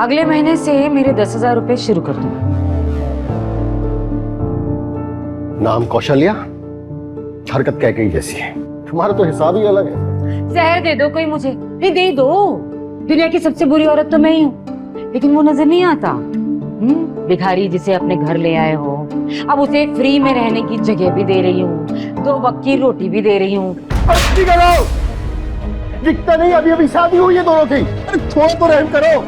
अगले महीने से मेरे 10,000 रुपए शुरू कर दो। नाम कौशल्या, हरकत कैकई जैसी है। तुम्हारा तो हिसाब ही अलग है। जहर दे दो कोई मुझे, नहीं दे दो। दुनिया की सबसे बुरी औरत तो मैं ही हूँ, लेकिन वो नजर नहीं आता। भिखारी जिसे अपने घर ले आए हो, अब उसे फ्री में रहने की जगह भी दे रही हूँ, 2 वक्त की रोटी भी दे रही हूँ। दिखता नहीं अभी अभी शादी हुई है दोनों की। अरे थोड़ा तो रहम करो।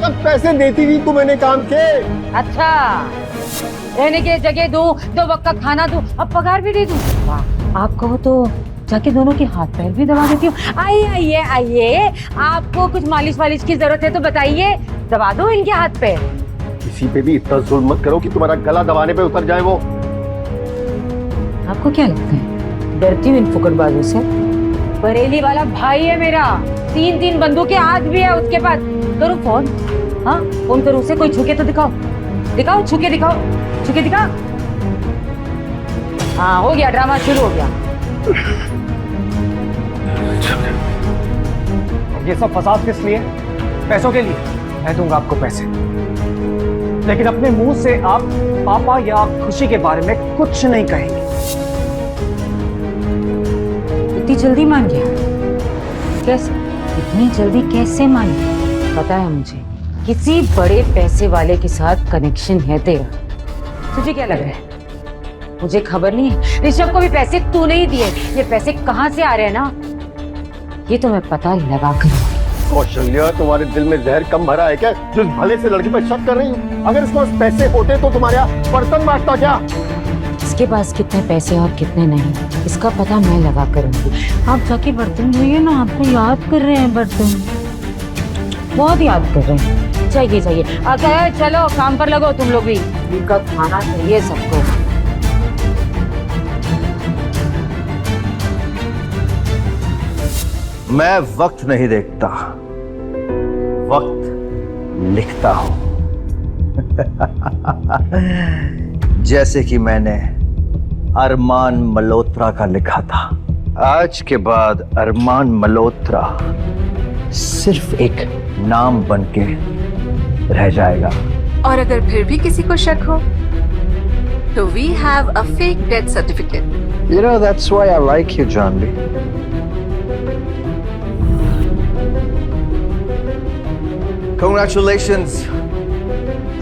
अब पैसे देती थी तू मैंने काम के। अच्छा, रहने के जगह दूं, 2 वक्त का खाना दूं, अब पगार भी दे दूं। वाह, आप कहो तो जाके दोनों के हाथ पैर भी दबा देती हूँ। आइए आइए आइए, आपको कुछ मालिश वालिश की जरूरत है तो बताइए, दबा दो इनके हाथ पैर। किसी पे भी इतना जुल्म मत करो कि तुम्हारा गला दबाने पे उतर जाए वो। आपको क्या लगता है डरती हूँ इन फुकटबाजों से? बरेली वाला भाई है मेरा, 3 बंदूकें आज भी है उसके पास। करूँ फोन? हाँ फोन करूँ उसे, कोई छुके तो दिखाओ, दिखाओ छुके दिखाओ, छुके दिखा। हाँ हो गया, ड्रामा शुरू हो गया। ये सब फसाद किस लिए? पैसों के लिए। मैं दूंगा आपको पैसे, लेकिन अपने मुंह से आप पापा या खुशी के बारे में कुछ नहीं कहेंगे। इतनी जल्दी मान गया? कैसे? इतनी जल्दी कैसे मान गया? पता है मुझे, किसी बड़े पैसे वाले के साथ कनेक्शन है तेरा। तुझे क्या लग रहा है? मुझे खबर नहीं है ऋषभ को भी पैसे तूने ही दिए। ये पैसे कहाँ से आ रहे हैं ना, ये तो मैं पता लगा कर। कौशल्या, तुम्हारे दिल में जहर कम भरा है क्या, जिस भले से लड़के पर शक कर रही हूँ? अगर इसके पास पैसे होते तो तुम्हारा बर्तन बांटता क्या? इसके पास कितने पैसे और कितने नहीं, इसका पता मैं लगा करूंगी। आप जाके बर्तन धोइए ना, आपको याद कर रहे हैं बर्तन, बहुत याद कर रहे हैं। चाहिए चाहिए आगे चलो काम पर लगो तुम लोग भी, इनका खाना चाहिए सबको। मैं वक्त नहीं देखता, वक्त लिखता हूं। जैसे कि मैंने अरमान मल्होत्रा का लिखा था। आज के बाद अरमान मल्होत्रा सिर्फ एक नाम बनके रह जाएगा। और अगर फिर भी किसी को शक हो तो we have a fake death certificate. You know, that's why I like you, Janvi. Congratulations.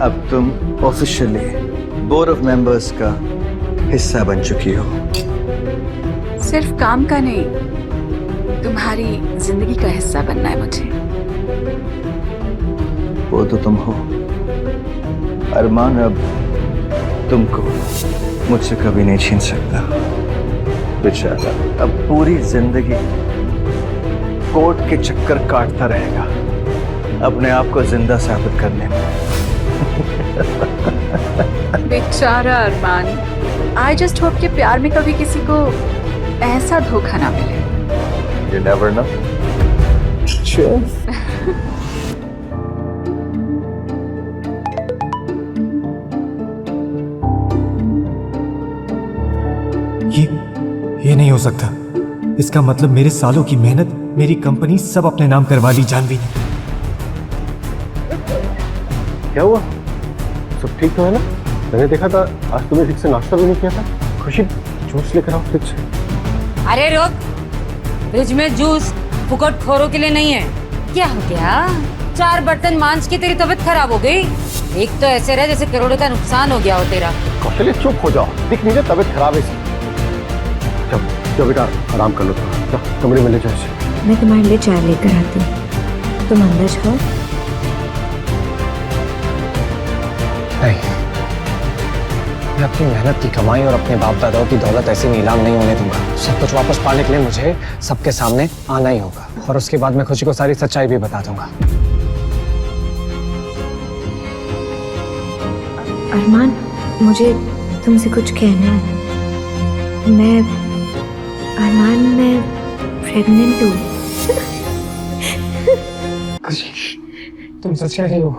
अब तुम ऑफिशियली बोर्ड ऑफ मेंबर्स का हिस्सा बन चुकी हो। सिर्फ काम का नहीं, तुम्हारी जिंदगी का हिस्सा बनना है मुझे। वो तो तुम हो अरमान, अब तुमको मुझसे कभी नहीं छीन सकता। बेचारा अब पूरी जिंदगी कोर्ट के चक्कर काटता रहेगा अपने आप को जिंदा साबित करने में। बेचारा अरमान, आई जस्ट होप कि प्यार में कभी किसी को ऐसा धोखा ना मिले। You never know. Cheers. ये नहीं हो सकता। इसका मतलब मेरे सालों की मेहनत, मेरी कंपनी सब अपने नाम करवा ली जानवी ने। क्या हुआ? सब ठीक तो है ना? मैंने देखा था आज तुमने ठीक से नाश्ता भी नहीं किया था। खुशी, जूस लेकर आओ फ्रिज से। अरे रुक, फ्रिज में जूस फुकट खोरों के लिए नहीं है। क्या हो गया? 4 बर्तन मांझ के तेरी तबीयत खराब हो गई। एक तो ऐसे रहे जैसे करोड़ों का नुकसान हो गया हो तेरा। कौशल्या चुप हो जाओ, दिख नहीं रहा तबीयत खराब है। चलो बेटा आराम कर लो, कमरे में ले जाओ इसे। मैं तुम्हारे लिए चाय लेकर आती हूँ, तुम अंदर जाओ। नहीं, मैं अपनी मेहनत की कमाई और अपने बाप दादाओं की दौलत ऐसे नीलाम नहीं होने दूंगा। सब कुछ वापस पाने के लिए मुझे सबके सामने आना ही होगा, और उसके बाद मैं खुशी को सारी सच्चाई भी बता दूंगा। अरमान, मुझे तुमसे कुछ कहना है। मैं प्रेग्नेंट हूँ। तुम सच कह रही हो?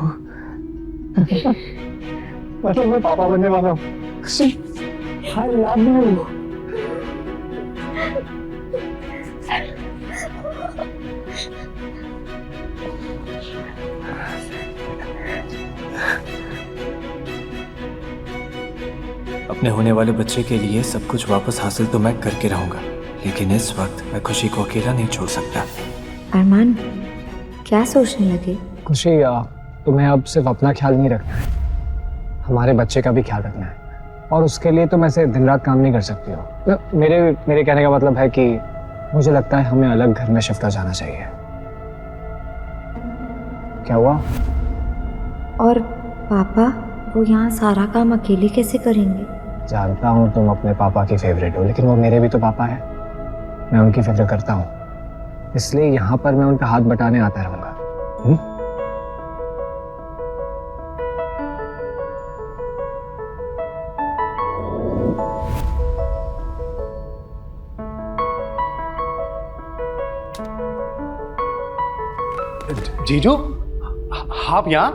मतलब मैं पापा बनने वाला हूँ। I love you. अपने होने वाले बच्चे के लिए सब कुछ वापस हासिल तो मैं करके रहूंगा, लेकिन इस वक्त मैं खुशी को अकेला नहीं छोड़ सकता। अरमान, क्या सोचने लगे? खुशी, तुम्हें अब सिर्फ अपना ख्याल नहीं रखना है, हमारे बच्चे का भी ख्याल रखना है, और उसके लिए तुम ऐसे दिन रात काम नहीं कर सकती हो। मेरे कहने का मतलब है कि मुझे लगता है हमें अलग घर में शिफ्ट हो जाना चाहिए। क्या हुआ? और पापा, वो यहाँ सारा काम अकेले कैसे करेंगे? जानता हूँ तुम अपने पापा की फेवरेट हो, लेकिन वो मेरे भी तो पापा हैं। मैं उनकी फिक्र करता हूँ, इसलिए यहाँ पर मैं उनका हाथ बटाने आता रहूंगा। जीजू आप यहाँ?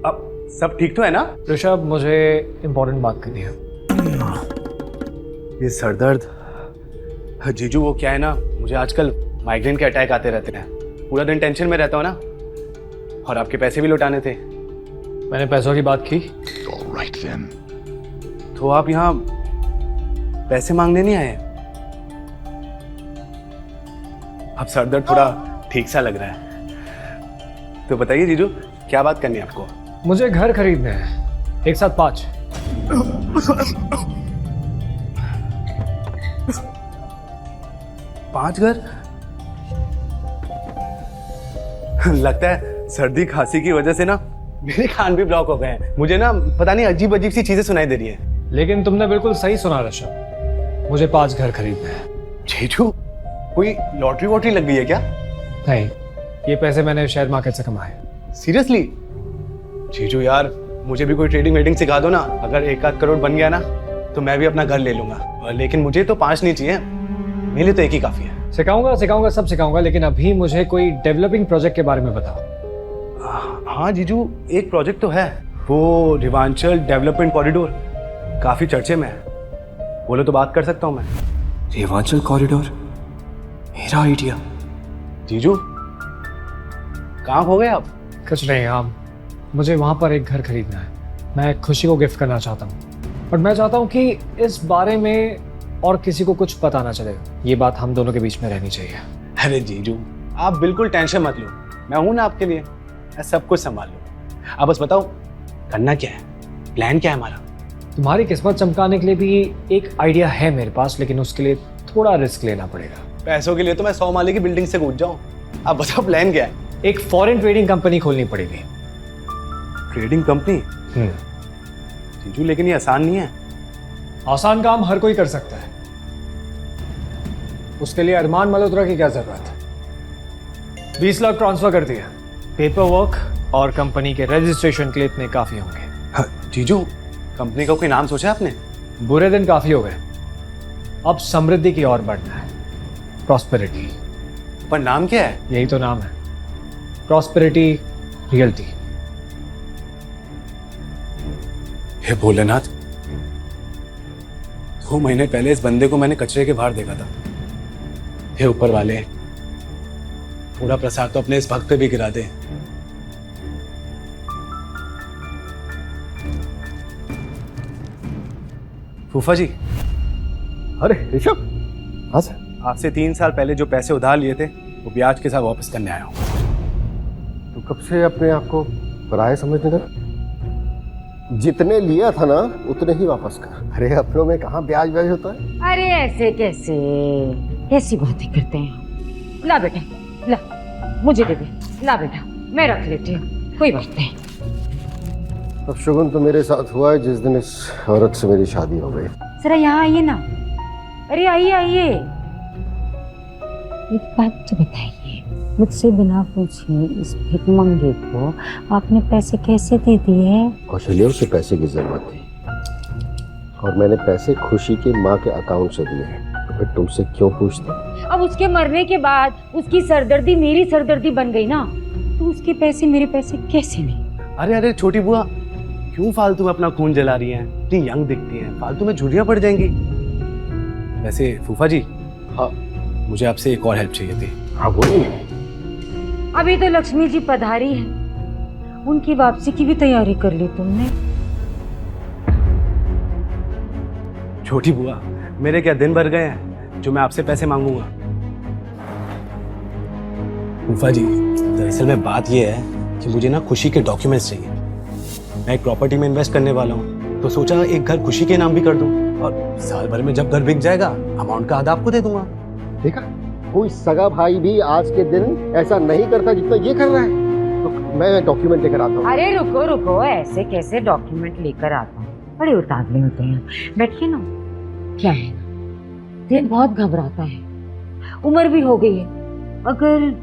अब सब ठीक तो है ना? ऋषभ, मुझे इंपॉर्टेंट बात करनी है। ये सरदर्द जीजू, वो क्या है ना, मुझे आजकल माइग्रेन के अटैक आते रहते हैं। पूरा दिन टेंशन में रहता हूँ ना, और आपके पैसे भी लौटाने थे। मैंने पैसों की बात की। तो आप यहाँ पैसे मांगने नहीं आए? अब सरदर्द थोड़ा ठीक सा लग रहा है। तो बताइए जीजू, क्या बात करनी है आपको? मुझे घर खरीदने हैं, एक साथ 5। पांच घर? लगता है सर्दी खांसी की वजह से ना मेरे कान भी ब्लॉक हो गए हैं। मुझे ना पता नहीं अजीब अजीब सी चीजें सुनाई दे रही है। लेकिन तुमने बिल्कुल सही सुना ऋषभ, मुझे 5 घर खरीदने हैं। जीजू, कोई लॉटरी वॉटरी लग गई है क्या? नहीं, ये पैसे मैंने शेयर मार्केट से कमाए। सीरियसली? जीजू यार, मुझे भी कोई ट्रेडिंग वेडिंग सिखा दो ना। अगर 1-8 करोड़ बन गया ना तो मैं भी अपना घर ले लूंगा। लेकिन मुझे तो 5 नहीं चाहिए, मेरे लिए तो 1 ही काफी है। सिखाऊंगा, सब सिखाऊंगा, लेकिन अभी मुझे कोई डेवलपिंग प्रोजेक्ट के बारे में बताओ। हाँ जीजू, एक प्रोजेक्ट तो है, वो रिवांचल डेवलपमेंट कॉरिडोर, काफी चर्चे में है। बोलो तो बात कर सकता हूँ मैं। रेवांचल कॉरिडोर, मेरा आइडिया। जीजू, कहाँ हो गए आप? कुछ नहीं, हाँ, मुझे वहां पर एक घर खरीदना है। मैं खुशी को गिफ्ट करना चाहता हूँ, और मैं चाहता हूँ कि इस बारे में और किसी को कुछ पता ना चले। ये बात हम दोनों के बीच में रहनी चाहिए। अरे जीजू, आप बिल्कुल टेंशन मत लो, मैं हूं ना आपके लिए, मैं सब कुछ संभाल लूंगा। आप बस बताओ करना क्या है, प्लान क्या है हमारा? तुम्हारी किस्मत चमकाने के लिए भी एक आइडिया है मेरे पास, लेकिन उसके लिए थोड़ा रिस्क लेना पड़ेगा। पैसों के लिए तो मैं 100 माले की बिल्डिंग से कूद जाऊं। आप बताओ प्लान क्या है? एक फॉरेन ट्रेडिंग कंपनी खोलनी पड़ेगी। Trading company? जीजू, लेकिन ये आसान नहीं है। आसान काम हर कोई कर सकता है, उसके लिए अरमान मल्होत्रा की क्या जरूरत है? 20 लाख ट्रांसफर कर दिया, पेपर वर्क और कंपनी के रजिस्ट्रेशन के लिए इतने काफी होंगे। हाँ, जीजू, कंपनी का कोई नाम सोचा आपने? बुरे दिन काफी हो गए, अब समृद्धि की ओर बढ़ना है, प्रॉस्पेरिटी। पर नाम क्या है? यही तो नाम है, प्रॉस्पेरिटी रियल्टी। हे भोलेनाथ, 2 महीने पहले इस बंदे को मैंने कचरे के बाहर देखा था। हे ऊपर वाले, थोड़ा प्रसाद तो अपने इस भक्त पे भी गिरा दे। फूफा जी। अरे ऋषभ, हाँ सर। आपसे 3 साल पहले जो पैसे उधार लिए थे वो ब्याज के साथ वापस करने आया हूँ। तू कब से अपने आप को पराया समझने लगा? जितने लिया था ना उतने ही वापस कर। अरे अपनों में कहाँ ब्याज ब्याज होता है? अरे ऐसे कैसे, कैसी बातें करते हैं। ला बेटा, ला, मुझे दे दे। ला बेटा, मैं रख लेती हूँ, कोई बात नहीं। अब शुगुन तो मेरे साथ हुआ है जिस दिन इस औरत से मेरी शादी हो गई। जरा यहाँ आइए ना। अरे आइए आइए। एक बात तो बताइए, मुझसे बिना पूछे इस भिखमंगे को आपने पैसे कैसे दे दिए? कौशल्या, उसे पैसे की जरूरत थी और मैंने पैसे खुशी की माँ के अकाउंट से दिए हैं। तो फिर तुमसे क्यों पूछते? अब उसके मरने के बाद उसकी सरदर्दी मेरी सरदर्दी बन गई ना, तो उसके पैसे मेरे पैसे कैसे नहीं? अरे अरे छोटी बुआ, क्यों फालतू में अपना खून जला रही हैं? इतनी यंग दिखती हैं, फालतू में झुर्रियां पड़ जाएंगी। वैसे फूफा जी, हाँ, मुझे आपसे एक और हेल्प चाहिए थी। हाँ बोलिए। अभी तो लक्ष्मी जी पधारी है, उनकी वापसी की भी तैयारी कर ली तुमने? छोटी बुआ, मेरे क्या दिन भर गए हैं जो मैं आपसे पैसे मांगूंगा? फूफा जी, दरअसल में बात यह है कि मुझे ना खुशी के डॉक्यूमेंट्स चाहिए। मैं एक प्रॉपर्टी में इन्वेस्ट करने वाला हूँ, तो सोचा एक घर खुशी के नाम भी कर दूं, और साल भर में जब घर बिक जाएगा अमाउंट का आधा आपको दे दूंगा। देखा, कोई सगा भाई भी आज के दिन ऐसा नहीं करता जितना ये कर रहा है। तो मैं डॉक्यूमेंट लेकर आता हूँ। अरे रुको रुको, ऐसे कैसे डॉक्यूमेंट लेकर आता हूँ? बड़े उतावले होते हैं, बैठिए ना। क्या है ना, दिल बहुत घबराता है, उम्र भी हो गई है। अगर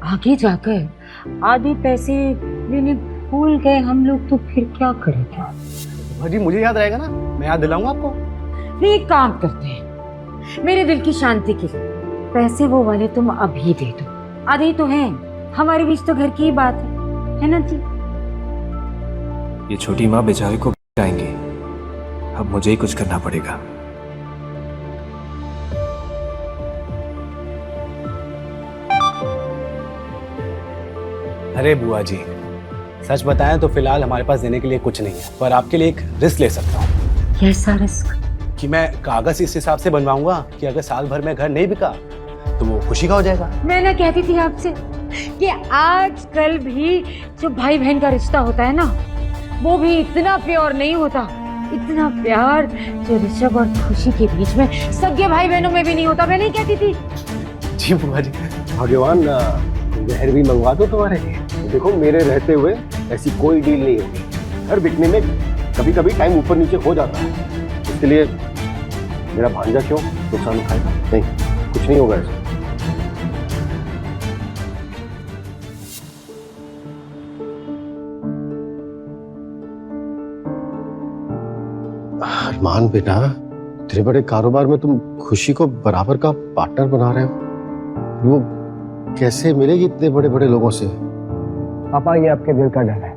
आगे जाकर आधे पैसे लेने भूल गए हम लोग तो फिर क्या करेंगे? भाजी, मुझे याद रहेगा ना, मैं याद दिलाऊंगा आपको। नहीं, एक काम करते हैं, मेरे दिल की शांति के लिए पैसे वो वाले तुम अभी दे दो। आधे ही तो हैं, हमारे बीच तो घर की ही बात है ना जी? ये छोटी माँ बेचारे को आएंगे, अब मुझे ही कुछ करना पड़ेगा। अरे बुआ जी, सच बताएं तो फिलहाल हमारे पास देने के लिए कुछ नहीं है, पर आपके लिए एक रिस्क ले सकता हूँ कैसा रिस्क? कि मैं कागज इस हिसाब से बनवाऊंगा कि अगर साल भर में घर नहीं बिका तो वो खुशी का हो जाएगा। मैं ना कहती थी आपसे कि आजकल भी जो भाई बहन का रिश्ता होता है ना, वो भी इतना प्योर नहीं होता, इतना प्यार जो ऋषभ और खुशी के बीच में सगे भाई बहनों में भी नहीं होता। मैं नहीं कहती थी? जी बुआ जी, भगवान जहर भी मंगवा दो तुम्हारे लिए। देखो मेरे रहते हुए ऐसी कोई डील नहीं होगी। घर बिकने में कभी कभी टाइम ऊपर नीचे हो जाता है, इसके लिए मेरा भांजा क्यों नुकसान उठाएगा? नहीं, कुछ नहीं होगा ऐसा। अरमान बेटा, तेरे बड़े कारोबार में तुम खुशी को बराबर का पार्टनर बना रहे हो, वो कैसे मिलेगी इतने बड़े बड़े लोगों से? पापा ये आपके दिल का डर है,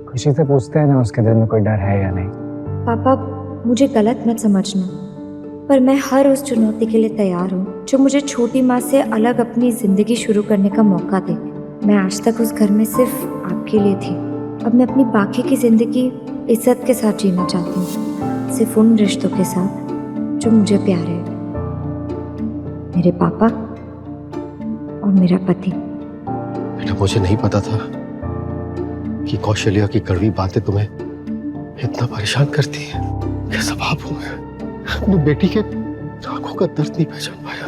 खुशी से पूछते हैं ना उसके दिल में कोई डर है या नहीं। पापा मुझे गलत मत समझना, पर मैं हर उस चुनौती के लिए तैयार हूँ जो मुझे छोटी माँ से अलग अपनी जिंदगी शुरू करने का मौका दे। मैं आज तक उस घर में सिर्फ आपके लिए थी, अब मैं अपनी बाकी की जिंदगी इज्जत के साथ जीना चाहती हूँ, सिर्फ उन रिश्तों के साथ जो मुझे प्यारे हैं, मेरे पापा और मेरा पति। बेटा मुझे नहीं पता था कि कौशल्या की कड़वी बातें तुम्हें इतना परेशान करती है। कैसा बाप हूं मैं, अपनी बेटी के आंखों का दर्द नहीं पहचान पाया।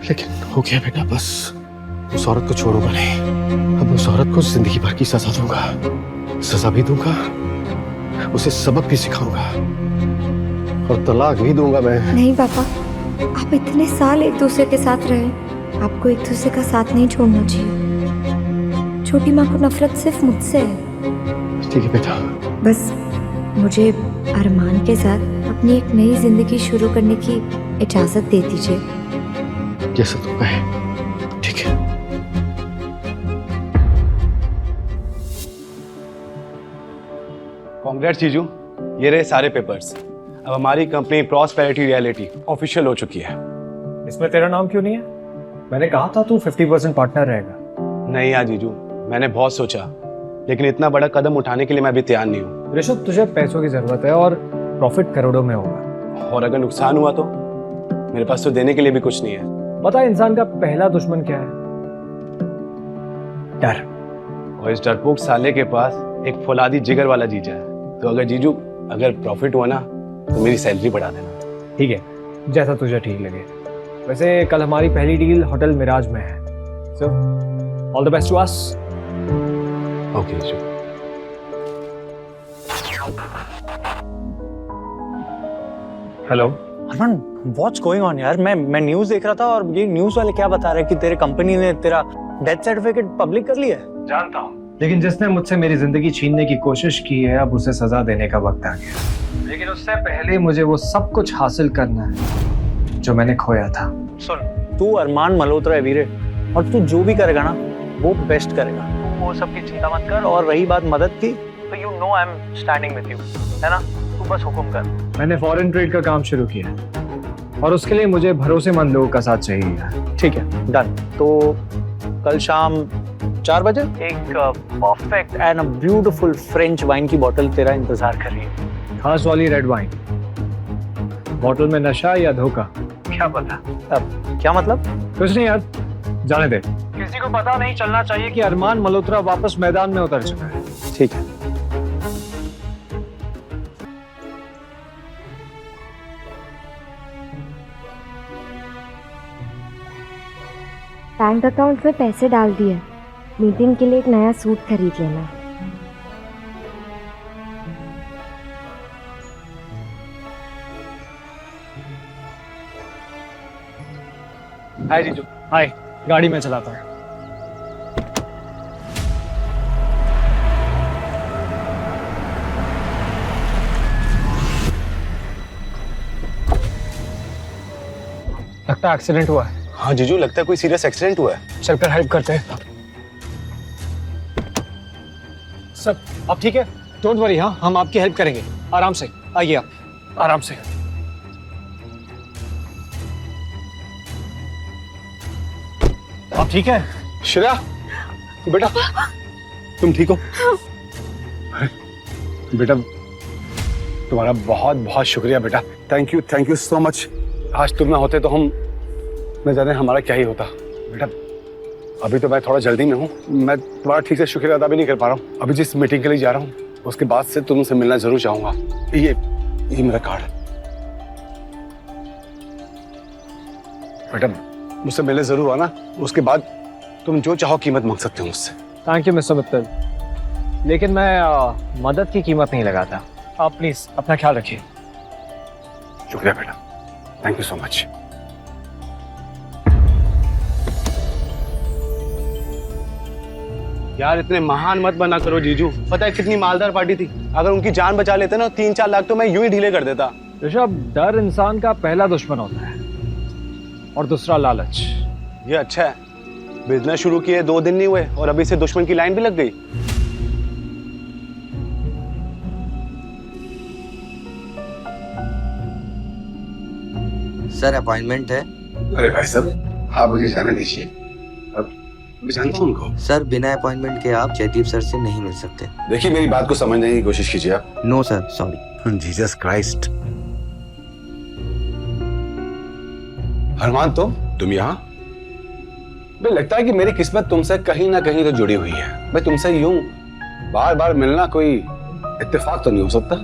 लेकिन हो गया बेटा, बस उस औरत को छोड़ूंगा नहीं। अब उस औरत को जिंदगी भर की सजा दूंगा, सजा भी दूंगा, उसे सबक भी सिखाऊंगा और तलाक भी दूंगा मैं। नहीं पापा, आप इतने साल एक दूसरे के साथ रहे, आपको एक दूसरे का साथ नहीं छोड़ना चाहिए। छोटी माँ को नफरत सिर्फ मुझसे है। ठीक है बेटा, बस मुझे अरमान के साथ अपनी एक नई जिंदगी शुरू करने की इजाजत दे दीजिए। जैसा तुम कहे, ठीक है। कांग्रेट्स जीजू, ये रहे सारे पेपर्स। अब हमारी कंपनी प्रॉस्पेरिटी रियलिटी ऑफिशियल हो चुकी है। इसमें तेरा नाम क्यों नहीं है? मैंने कहा था तू 50% पार्टनर रहेगा। नहीं यार जीजू, मैंने बहुत सोचा, लेकिन इतना बड़ा कदम उठाने के लिए मैं अभी तैयार नहीं हूँ। ऋषभ, तुझे पैसों की जरूरत है और प्रॉफिट करोड़ों में होगा, और अगर नुकसान हुआ तो मेरे पास तो देने के लिए भी कुछ नहीं है। पता है इंसान का पहला दुश्मन क्या है? डर। और इस डरपोक साले के पास एक फौलादी जिगर वाला जीजा है। तो अगर जीजू अगर प्रॉफिट हुआ ना तो मेरी सैलरी बढ़ा देना। ठीक है, जैसा तुझे ठीक लगे। वैसे कल हमारी पहली डील होटल मिराज में है, so all the best to us. Okay जीजू। Hello Armaan, what's going on यार? मैं न्यूज़ देख रहा था और ये न्यूज़ वाले क्या बता रहे हैं कि तेरे कंपनी ने तेरा डेथ सर्टिफिकेट पब्लिक कर लिया है। जानता हूँ, लेकिन जिसने मुझसे मेरी जिंदगी छीनने की कोशिश की है, अब उसे सजा देने का वक्त आ गया। लेकिन उससे पहले मुझे वो सब कुछ हासिल करना है जो मैंने खोया था। सुन, तू अरमान मल्होत्रा है वीरे, और तू जो भी करेगा ना वो बेस्ट करेगा। तू वो सब की चिंता मत कर। और रही बात मदद की, तो you know I am standing with you, है ना? तू बस हुक्म कर। मैंने फॉरेन ट्रेड का काम शुरू किया और उसके लिए मुझे भरोसेमंद लोगों का साथ चाहिए। ठीक है, डन। तो कल शाम 4 बजे एक perfect and a beautiful French wine की बोतल तेरा इंतजार कर रही है। खास वाली रेड वाइन। बोतल में नशा या धोखा, क्या पता। अब क्या मतलब? कुछ नहीं यार, जाने दे। किसी को पता नहीं चलना चाहिए कि अरमान मल्होत्रा वापस मैदान में उतर चुका है। ठीक है। बैंक अकाउंट में पैसे डाल दिए, मीटिंग के लिए एक नया सूट खरीद लेना। हाय जीजू। हाय, गाड़ी में चलाता हूँ। लगता है एक्सीडेंट हुआ है। हाँ जीजू, लगता है कोई सीरियस एक्सीडेंट हुआ है। चलकर हेल्प करते हैं। सर आप ठीक है? डोंट वरी, हाँ हम आपकी हेल्प करेंगे। आराम से आइए, आप आराम से। आप ठीक है? श्रेया बेटा, तुम ठीक हो? अरे बेटा, तुम्हारा बहुत बहुत शुक्रिया बेटा। Thank you so much. आज तुम ना होते तो हम न जाने हमारा क्या ही होता। बेटा अभी तो मैं थोड़ा जल्दी में हूँ, मैं तुम्हारा ठीक से शुक्रिया अदा भी नहीं कर पा रहा हूँ। अभी जिस मीटिंग के लिए जा रहा हूँ उसके बाद से तुमसे मिलना जरूर चाहूंगा। ये मेरा कार्ड है बेटा, मुझसे मिलने जरूर आना। उसके बाद तुम जो चाहो कीमत मांग सकते हो मुझसे। थैंक यू मिस्टर मित्तल, लेकिन मैं मदद की कीमत नहीं लगाता। आप प्लीज अपना ख्याल रखिए। शुक्रिया बेटा, थैंक यू सो मच। यार इतने महान मत बना करो जीजू, पता है कितनी मालदार पार्टी थी। अगर उनकी जान बचा लेते ना 3-4 लाख तो मैं यूं ही ढीले कर देता। ऋषभ, डर इंसान का पहला दुश्मन होता है और दूसरा लालच। ये अच्छा है, बिजनेस शुरू किए 2 दिन नहीं हुए और अभी से दुश्मन की लाइन भी लग गई। सर अपॉइंटमेंट है। अरे भाई साहब, आप मुझे जाने दीजिए। अब मैं जानता हूं उनको। सर बिना अपॉइंटमेंट के आप जयदीप सर से नहीं मिल सकते। देखिए मेरी बात को समझने की कोशिश कीजिए आप। No sir, sorry. Jesus Christ. Armaan, तुम यहाँ? मुझे लगता है कि मेरी किस्मत तुमसे कहीं ना कहीं तो जुड़ी हुई है। मैं तुमसे यूं बार बार मिलना कोई इत्तेफाक तो नहीं हो सकता।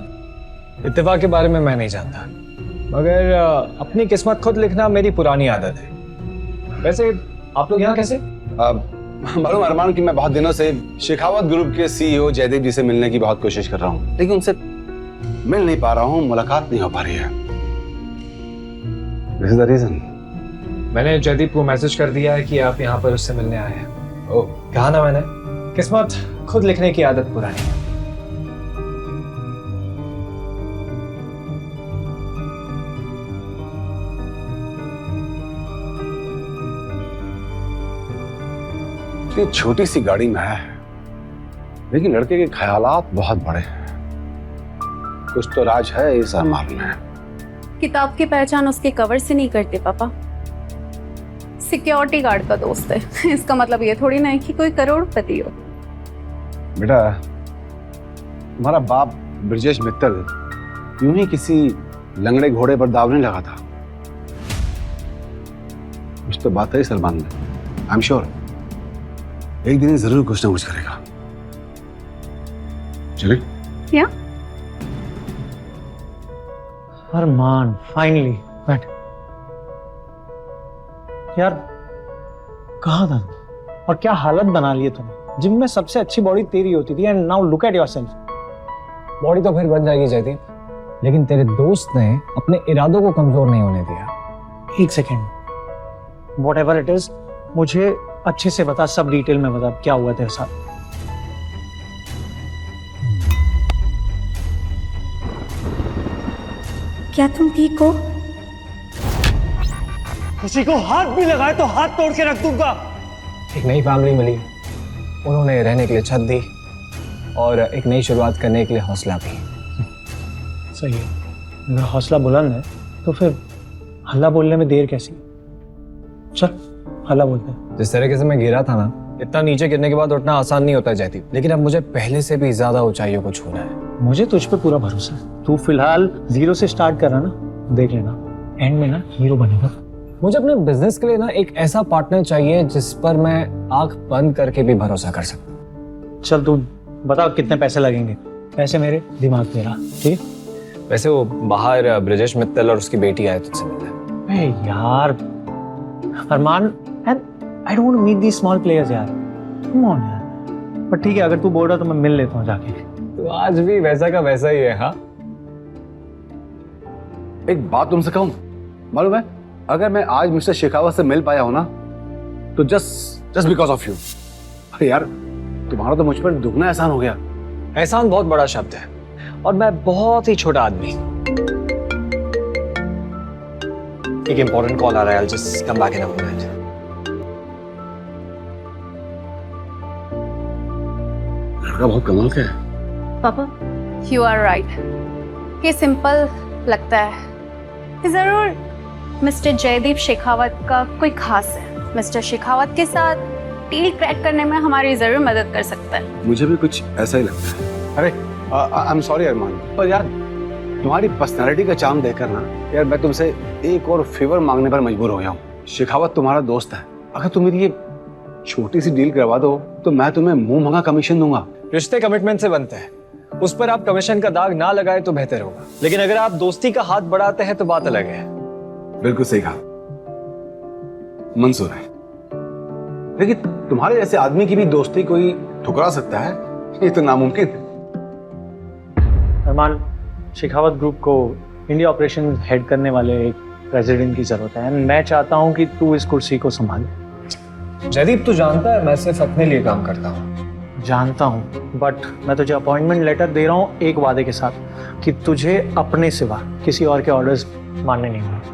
इत्तेफाक के बारे में मैं नहीं जानता, मगर अपनी किस्मत खुद लिखना मेरी पुरानी आदत है। वैसे आप लोग यहाँ कैसे? मालूम अरमान कि मैं बहुत दिनों से शेखावत ग्रुप के सीईओ जयदीप जी से मिलने की बहुत कोशिश कर रहा हूँ, लेकिन उनसे मिल नहीं पा रहा हूँ, मुलाकात नहीं हो पा रही है। This is the reason. मैंने जयदीप को मैसेज कर दिया है कि आप यहाँ पर उससे मिलने आए हैं। ओह, कहा ना मैंने, किस्मत खुद लिखने की आदत पुरानी है। इतनी छोटी सी गाड़ी में है, लेकिन लड़के के ख्यालात बहुत बड़े हैं। कुछ तो राज है इस अरमान में। किताब की पहचान उसके कवर से नहीं करते पापा, सिक्योरिटी गार्ड का दोस्त है। इसका मतलब ये थोड़ी ना है कि कोई करोड़पति हो। बेटा, तुम्हारा बाप ब्रजेश मित्तल यूं ही किसी लंगड़े घोड़े पर दाव नहीं लगा था। कुछ तो बात है सलमान में। आई एम श्योर एक दिन जरूर कुछ ना कुछ करेगा। चलिए। क्या? अरमान, फाइनली बैठ। यार कहाँ था और क्या हालत बना ली है तुमने। जिम में सबसे अच्छी बॉडी तेरी होती थी and now look at yourself. Body तो फिर बन जाएगी जयदीप, लेकिन तेरे दोस्त ने अपने इरादों को कमजोर नहीं होने दिया। एक सेकेंड, व्हाटएवर इट इज, मुझे अच्छे से बता, सब डिटेल में बता क्या हुआ तेरे साथ। क्या तुम ठीक हो? किसी को हाथ भी लगाए तो हाथ तोड़ के रख दूंगा। एक नई फैमिली मिली, उन्होंने रहने के लिए छत दी और एक नई शुरुआत करने के लिए हौसला भी। सही है, अगर हौसला बुलंद है तो फिर हल्ला बोलने में देर कैसी? चल हल्ला बोलते हैं। जिस तरीके से मैं गिरा था ना, इतना नीचे गिरने के बाद उठना आसान नहीं होता जयदीप, लेकिन अब मुझे पहले से भी ज्यादा ऊंचाइयों को छूना है। मुझे तुझ पे पूरा भरोसा है। तू फिलहाल 0 से स्टार्ट कर रहा ना, देख लेना एंड में ना हीरो बनेगा। मुझे अपने बिजनेस के लिए ना एक ऐसा पार्टनर चाहिए जिस पर मैं आंख बंद करके भी भरोसा कर सकूं। चल तू बता कितने पैसे लगेंगे। पैसे मेरे, दिमाग मेरा, ठीक है? वैसे वो बाहर ब्रजेश मित्तल और उसकी बेटी आए तुझसे मिलने। ए यार Armaan, and I don't meet the small players यार, कम ऑन यार। पर ठीक है, अगर तू बोल रहा तो मैं मिल लेता हूँ जाके। तो आज भी वैसा का वैसा ही है। हाँ, एक बात तुमसे कहूं, मालूम है अगर मैं आज मिस्टर शेखावत से मिल पाया हूं ना तो जस्ट बिकॉज ऑफ यू। अरे यार, तुम्हारा तो मुझ पर दुगना एहसान हो गया। एहसान बहुत बड़ा शब्द है और मैं बहुत ही छोटा आदमी। एक इम्पोर्टेंट कॉल आ रहा है, I'll just come back in a moment. लड़का बहुत कमाल का है। पापा, you are right. ये सिंपल लगता है, जरूर मिस्टर जयदीप शेखावत का कोई खास है। मिस्टर शेखावत के साथ डील क्रैक करने में हमारी जरूर मदद कर सकता है। मुझे भी कुछ ऐसा ही लगता है। अरे आई एम सॉरी अरमान, पर यार तुम्हारी पर्सनालिटी का चार्म देखकर ना यार मैं तुमसे एक और फेवर मांगने पर मजबूर हो गया हूँ। शेखावत तुम्हारा दोस्त है, अगर तुम मेरी ये छोटी सी डील करवा दो तो मैं तुम्हें मुंह मंगा कमीशन दूंगा। रिश्ते कमिटमेंट से बनते हैं, उस पर आप कमीशन का दाग ना लगाए तो बेहतर होगा, लेकिन अगर आप दोस्ती का हाथ बढ़ाते हैं तो बात अलग है। बिल्कुल सही कहा, मंजूर है। लेकिन तुम्हारे जैसे आदमी की भी दोस्ती कोई ठुकरा सकता है, ये तो नामुमकिन है। अरमान, शेखावत ग्रुप को इंडिया ऑपरेशन हेड करने वाले एक प्रेसिडेंट की जरूरत है। मैं चाहता हूं कि तू इस कुर्सी को संभाले। जयदीप तू जानता है मैं सिर्फ अपने लिए काम करता हूँ। जानता हूं, बट मैं तुझे अपॉइंटमेंट लेटर दे रहा हूं एक वादे के साथ कि तुझे अपने सिवा किसी और के ऑर्डर्स मानने नहीं होंगे।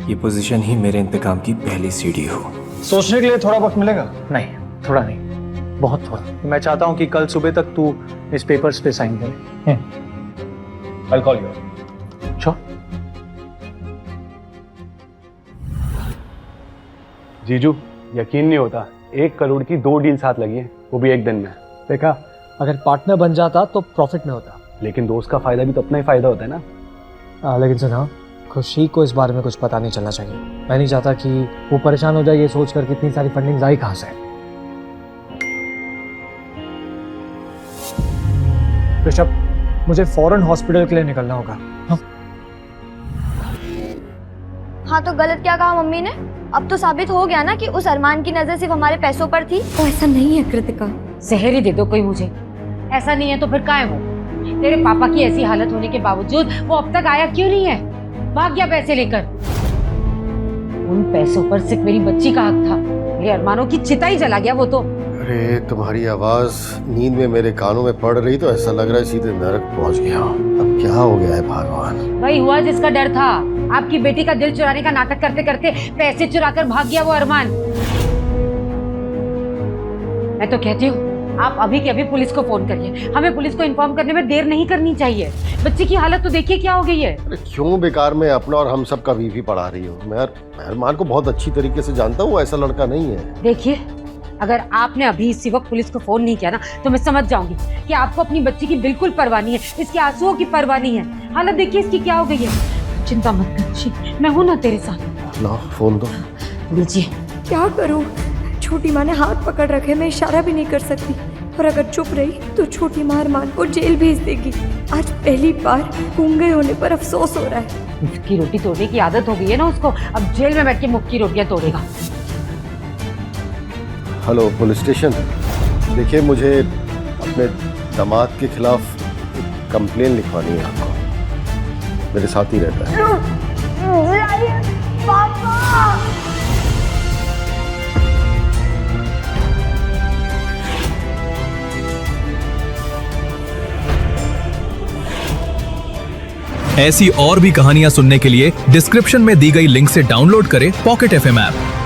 ये पोजीशन ही मेरे इंतकाम की पहली सीढ़ी हो। सोचने के लिए थोड़ा वक्त मिलेगा? नहीं, थोड़ा नहीं, बहुत थोड़ा। मैं चाहता हूं कि कल सुबह तक तू इस पेपर्स पे साइन करे। I'll call you. Sure. जीजू, यकीन नहीं होता 1 करोड़ की 2 डील साथ लगी है, वो भी एक दिन में। देखा, अगर पार्टनर बन जाता तो प्रॉफिट में होता, लेकिन दोस्त का फायदा भी तो अपना ही फायदा होता है ना। लेकिन सुना, खुशी को इस बारे में कुछ पता नहीं चलना चाहिए। मैं नहीं चाहता कि वो परेशान हो जाए ये सोचकर कि इतनी सारी फंडिंग आई कहां से। ऋषभ, मुझे फौरन हॉस्पिटल के लिए निकलना होगा। हाँ तो गलत क्या कहा मम्मी ने? अब तो साबित हो गया ना कि उस अरमान की नजर सिर्फ हमारे पैसों पर थी। तो ऐसा नहीं है कृतिका। जहर ही दे दो कोई मुझे। ऐसा नहीं है तो फिर काहे हो? तेरे पापा की ऐसी हालत होने के बावजूद वो अब तक आया क्यों नहीं है? भाग गया पैसे लेकर। उन पैसों पर सिर्फ मेरी बच्ची का हक था। मेरे अरमानों की चिता ही जला गया वो तो। अरे तुम्हारी आवाज नींद में मेरे कानों में पड़ रही तो ऐसा लग रहा है सीधे नरक पहुंच गया। अब क्या हो गया है भगवान? वही हुआ जिसका डर था। आपकी बेटी का दिल चुराने का नाटक करते करते पैसे चुराकर भाग गया वो अरमान। मैं तो कहती हूँ आप अभी के अभी पुलिस को फोन करिए। हमें पुलिस को इन्फॉर्म करने में देर नहीं करनी चाहिए। बच्ची की हालत तो देखिए क्या हो गई है। अरे क्यों बेकार में अपना और हम सब का बीवी पढ़ा रही हो? मैं अरमान को बहुत अच्छी तरीके से जानता हूँ, ऐसा लड़का नहीं है। देखिए, अगर आपने अभी इसी वक्त पुलिस को फोन नहीं किया ना तो मैं समझ जाऊंगी कि आपको अपनी बच्ची की बिल्कुल परवाह नहीं है, इसके आंसुओं की परवाह नहीं है। हालत देखिए इसकी क्या हो गई है। चिंता मत कर, मैं हूं ना तेरे साथ। ला फोन दो। लीजिए। क्या करूं? छोटी माँ ने हाथ पकड़ रखे, मैं इशारा भी नहीं कर सकती। और अगर चुप रही तो छोटी माँ अरमान को जेल भेज देगी। आज पहली बार गूंगे होने पर अफसोस हो रहा है। मुफ्त की रोटी तोड़ने की आदत हो गई है ना उसको, अब जेल में बैठ के मुफ्त की रोटियां तोड़ेगा। हेलो पुलिस स्टेशन, देखिए मुझे अपने दामाद के खिलाफ कंप्लेन लिखवानी है आपको। मेरे साथ ही रहता है। ऐसी और भी कहानियां सुनने के लिए डिस्क्रिप्शन में दी गई लिंक से डाउनलोड करें पॉकेट FM ऐप।